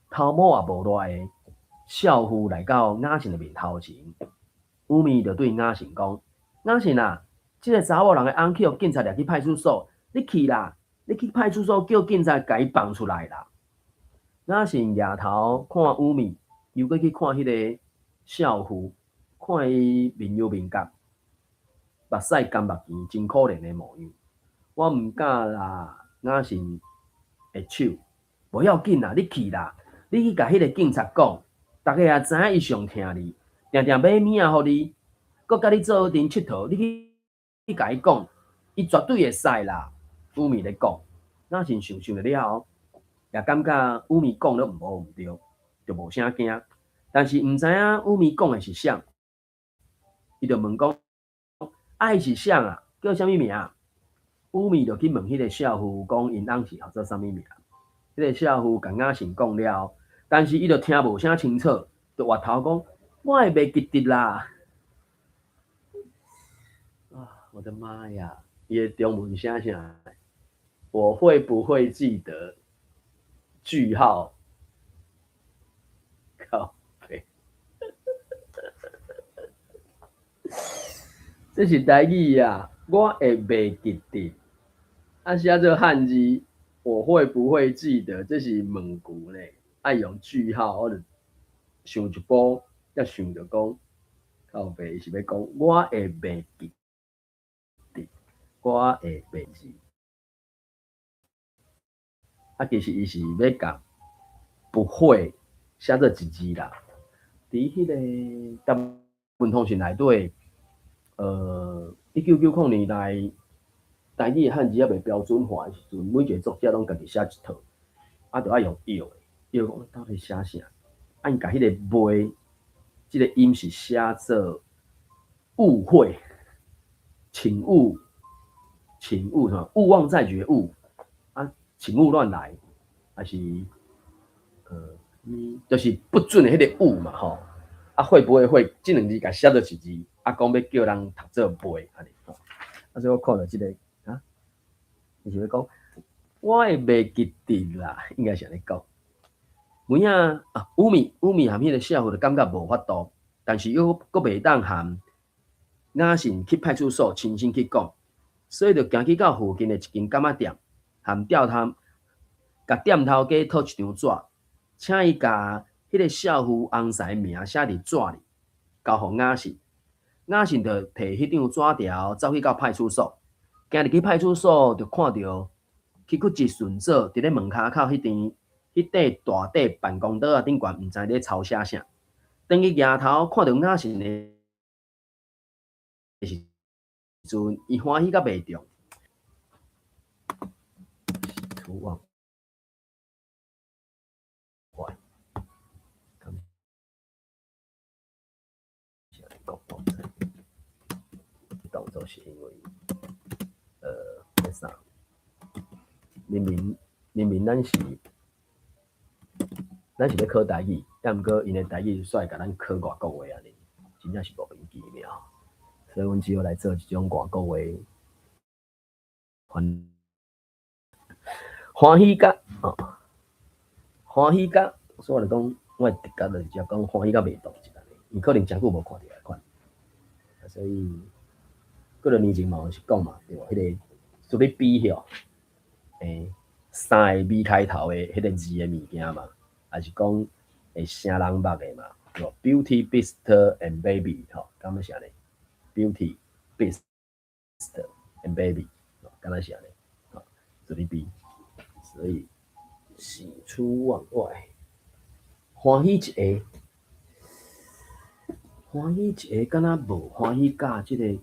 头毛也无赖的少妇来到雅信的面头前。乌米就对雅信讲：雅信啊，即个查某人的翁去互警察掠去派出所，你去啦！你去派出所叫警察甲伊放出来啦！雅信抬头看乌米，又过去看迄个少妇，看伊面油面角，目屎干目圆，真可怜的模样。我毋敢啦，雅信的手，无要紧啦，你去啦，你去甲迄个警察讲，大家也知影伊上疼你，定定买物仔互你，佮甲你做伙阵佚佗，你去甲伊讲，伊绝对会使啦。乌米咧讲，雅信想了后，也感觉乌米讲了无毋对，就无啥惊。但是毋知影乌米讲的是啥，伊就问讲：伊是啥啊？叫啥物名？乌米就去问迄个少妇讲因翁是叫做啥物名？迄个少妇甲雅信讲了，但是伊就听无啥清楚，就回头讲：我会袂记得啦。啊，我的妈呀！伊的中文写啥？我会不会记得？句号，靠北，这是台语啊，我会袂记得。啊，写做汉字，我会不会记得？这是问句咧，爱用句号，我就想一步，才想着讲，靠北是要讲我会袂记得，我会袂记。啊，其实伊是要甲不会写做一字啦。伫迄个答文通讯内底，1990年代台语汉字还未标准化的时阵，每一个作者拢家己写一套，啊，就爱用摇的，摇讲到底写啥？啊，因甲迄个袂，即个音是写做误会，请勿，请勿哈，勿忘在觉悟啊，请勿乱来，还是就是不准的迄个误嘛吼。啊，会不会会这两字甲写做一字，啊，讲要叫人读做袂安尼吼。啊，所以我看到即个啊，伊是要讲，我会袂记得啦，应该是安尼讲。有影啊，乌米含迄个社会就感觉无法度，但是又阁袂当含雅信去派出所亲身去讲，所以就行去到附近的一间柑仔店，含钓头，甲店头家讨一张纸，请伊甲迄个少妇翁婿名写伫纸里，交互雅信。雅信就摕迄张纸条走去到派出所，行入去派出所就看到去去一顺佐伫咧门骹口迄块大块办公桌啊顶悬，毋知咧抄写啥。等伊抬头看到雅信的时阵，伊欢喜甲袂中。出望外，当作是因为那啥，明明咱是咧考台语，但毋过因的台语煞会甲咱考外国话安尼，真正是莫名其妙。所以阮只好来做一种外国话，欢喜甲哦，欢喜甲，所以我就讲，我的直觉就是讲欢喜甲袂动一安尼，伊可能真久无看到迄款，所以几多年前嘛有是讲嘛，对无？迄个做要比迄三个 B 开头的迄个字的物件嘛，还是讲会声人目的嘛，对 Beauty Beast and Baby 吼，敢若是安尼 ，Beauty Beast and Baby， 敢若是安尼，吼，做咧比，所以喜出望外，欢喜一个，欢喜一个，敢若无欢喜甲即个。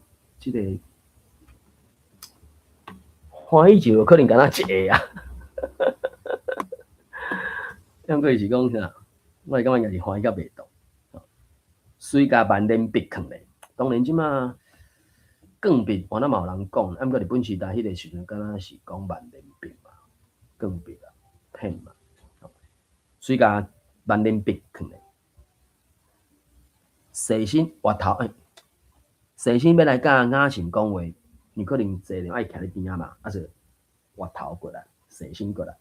欢喜就可能敢若一个啊，两个是讲啥？我是感觉应该是欢喜甲袂动，水加万年笔藏咧。当然即马钢笔原来嘛有人讲，啊，毋过日本时代迄个时阵，敢若是讲万年笔嘛，钢笔啊，pen 嘛，水加万年笔藏咧。细心滑头，细心要来甲雅信讲话。你可能坐了爱徛咧边仔嘛，啊是滑头过来，细心过来。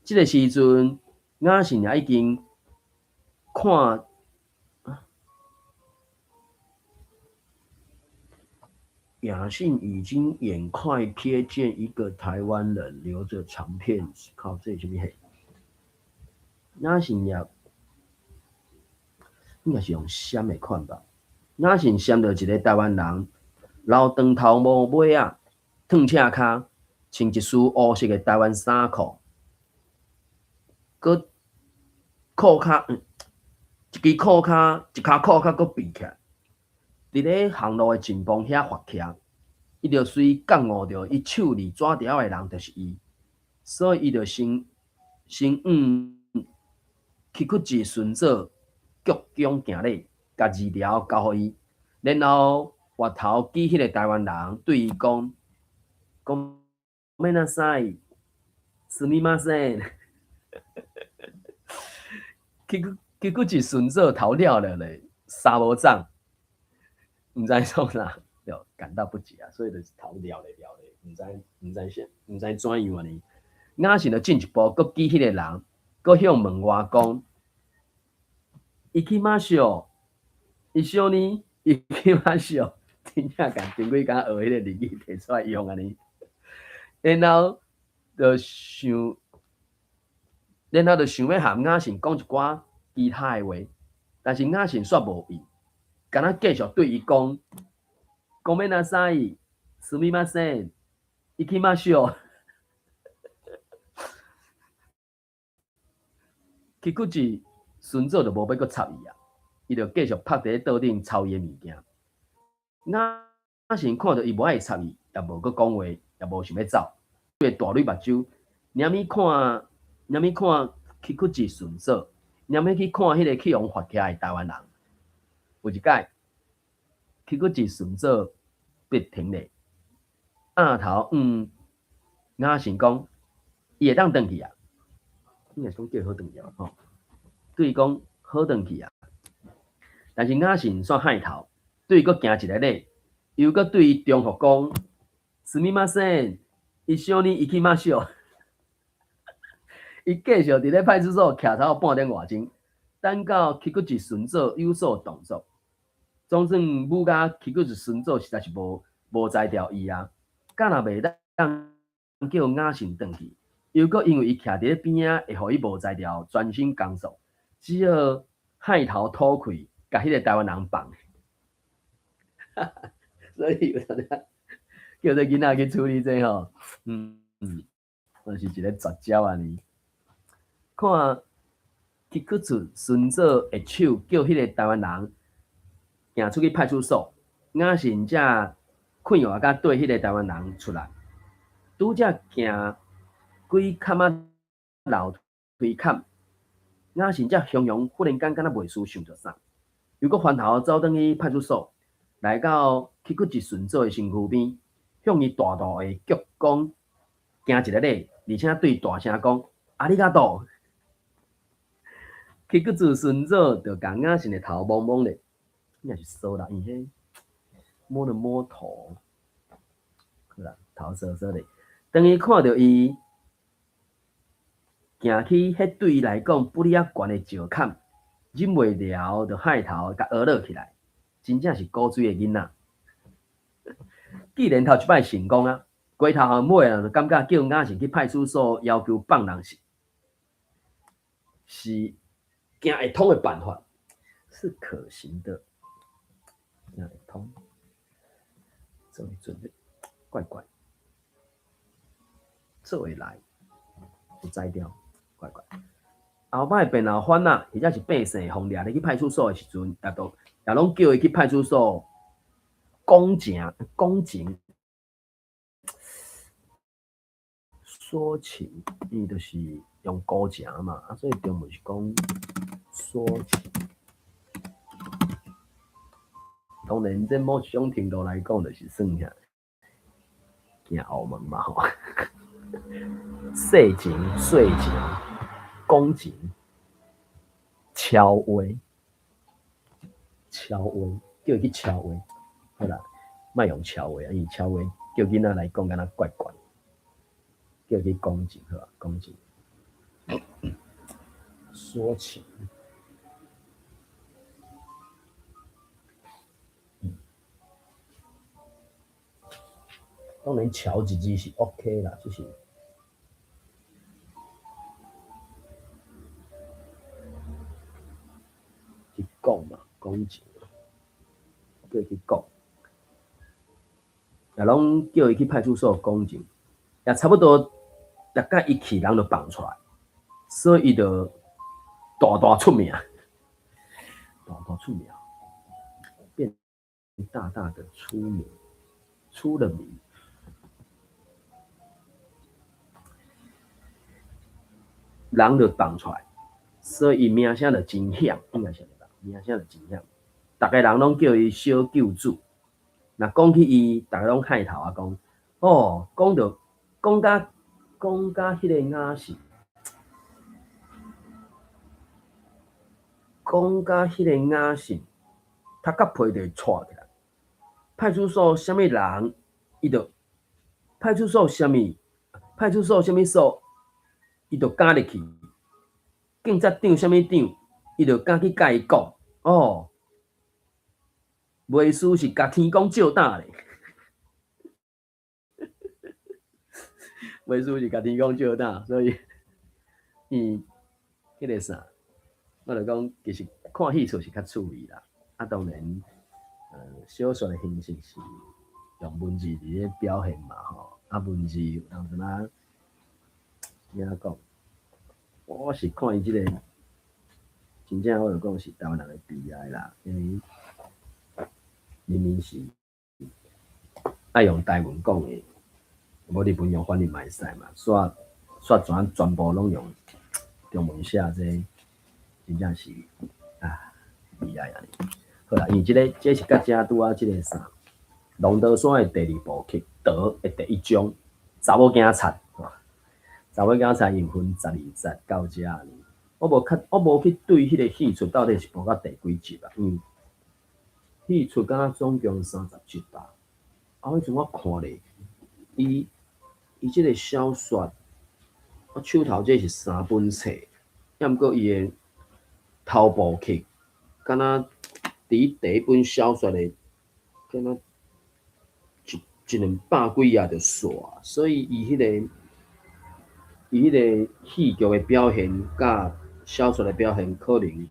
即个时阵，雅信也已经看，雅信已经眼快瞥见一个台湾人留着长辫子，靠，这是什么黑？雅信也应该是用闪的款吧？雅信闪到一个台湾人。留长头毛尾啊，烫赤骹，穿一丝乌色的台湾衫裤，佮裤骹，一支裤骹，一骹裤骹佮闭起来，伫咧航路的前方遐滑徛，伊就随感悟着伊手里纸条的人就是伊，所以伊就先去一顺佐局中行礼，甲字条交互伊，然後滑頭記迄個台灣人對伊講免那使，すみません。結果一順佐頭了了咧，沙無掌，毋知創啥，就感到不解啊，所以就是頭了咧，毋知怎樣安尼。雅信就進一步，佮記迄個人，佮向門外講。行きましょう。一緒に行きましょう。真正甲前幾工學迄個日語摕出來用安尼。然後就想，然后就想要和雅信讲一寡其他的话，但是雅信煞无意，敢若继续对伊讲，ごめんなさい、すみません、行きましょう。吉久吉顺走就无要搁插伊啊，伊就继续趴伫桌顶抄伊的物件。雅信看到伊无爱插伊，也无搁讲话，也无想要走，对大蕊目睭，念咪看吉久吉顺走，念咪去看迄个去互发起来的台湾人。有一摆，吉久吉顺走必停咧，额头雅信讲，伊会当转去啊，应该讲叫好转去啊，吼。对伊讲好转去啊，但是雅信煞害头，对伊搁行一个礼，又搁对伊重复讲，すみません、一緒に行きましょう。伊继续伫咧派出所徛头半点外钟，等到吉久吉顺走有所动作，总算母甲吉久吉顺走实在是无才调伊啊，敢若袂当叫雅信转去，又搁因为伊徛伫咧边仔，会互伊无才调专心工作。只好害头吐开，甲迄个台湾人放。所以有啥叫这囡仔去处理这吼，就是一个绝招啊呢。看吉久吉顺走的手叫迄个台湾人行出去派出所，雅信才快活甲对迄个台湾人出来，拄则行几坎仔楼梯坎。雅信才雄雄忽然间敢若袂思想着啥，又搁翻头走转去派出所，来到吉久吉顺走的身躯边，向伊大大的鞠躬，行一个礼，而且对大声讲阿里嘎多。吉久吉顺走就甲雅信的头摸摸咧，应该是扫啦，因迄摸了摸头，好啦，头扫扫咧，等伊看到伊。行去，迄对伊来讲不哩啊悬的石坎，忍袂了，就害头甲讹落起来，真正是古锥的囡仔。既然头一摆成功啊，过头后尾啊，就感觉叫雅信去派出所要求放人是行会通的办法，是可行的，行会通，做会准的，怪怪，做会来，就摘掉。怪怪，后摆变老反啊，或者是百姓互掠入去派出所的时阵，也拢叫伊去派出所讲情，说情，伊就是用古情嘛，所以中文是讲说情。当然，这某一种程度来讲，就是算下行后门嘛吼。细情、细情、讲情、敲话，叫伊去敲话，好啦，莫用敲话，因为敲话叫囡仔来讲，敢若怪怪，叫伊去讲情好啊，讲情，说情。当然，敲一字是 OK 啦，就是。去讲嘛，讲情，叫伊去讲，也拢叫伊去派出所讲情，也差不多，大概一去人就放出来，所以伊就大大出名，变大大的出了名。人就放出来，所以名声就真响，应该是吧？名声就真响，大家人拢叫伊小救主。那讲起伊，大家拢害头啊，讲哦，讲甲迄个雅信，讲甲迄个雅信，他甲皮就错起来。派出所什么人，伊就派出所什么所。伊就敢入去，警察长什么长，伊就敢去甲伊讲，哦，袂输是甲天公照胆咧。袂输是家己讲少胆，所以迄个啥，我就讲其实看戏出是较趣味啦。啊，当然，小说的形式是用文字伫咧表现嘛吼。啊，文字有当阵啊，怎讲？我是看伊即个，真正我就讲是台湾人的悲哀啦，因为明明是爱用台文讲的，无日本用翻译嘛会使嘛，煞全部拢用中文写，这真正是啊悲哀安尼。好啦，因为这是甲遮拄啊，即个啥，龙德山的第二部曲，德的第一章，查某警察，查某警察因分12集到遮尔。我无去对迄个戏出到底是播到第几集啊？戏出敢若总共30集吧。啊，迄阵我看咧，伊即个小说，我手头这是3本册，抑毋过伊的头部曲，敢若伫第一本小说的，敢若一两百几页就煞，所以伊迄个戏剧的表现甲小说的表现可能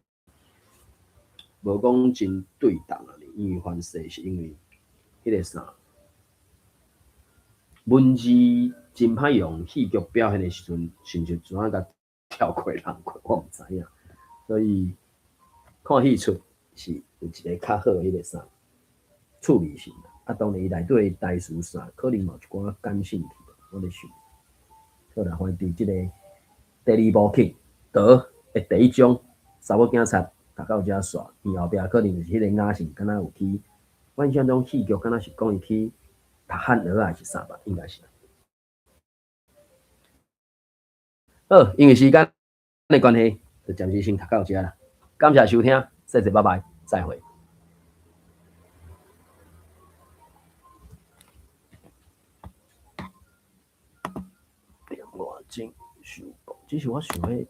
无讲真对等啊。因为反势是因为迄个啥，文字真歹用，戏剧表现的时阵，甚至怎啊甲跳过人过，我毋知影。所以看戏出是有一个较好的迄个啥趣味性啦。啊，当然伊内底的台词啥，可能嘛有一寡感兴趣，我咧想。好啦，反正即个第二部剧《的第一章，查某警察读到遮煞，伊后壁可能就是迄个雅信，敢若有去，我印象中戏剧敢若是讲伊去读汉学还是啥吧，应该是。好，因为时间的关系，就暂时先读到遮啦。感谢收听，谢谢，拜拜，再会。电话钟收工，只是我想要。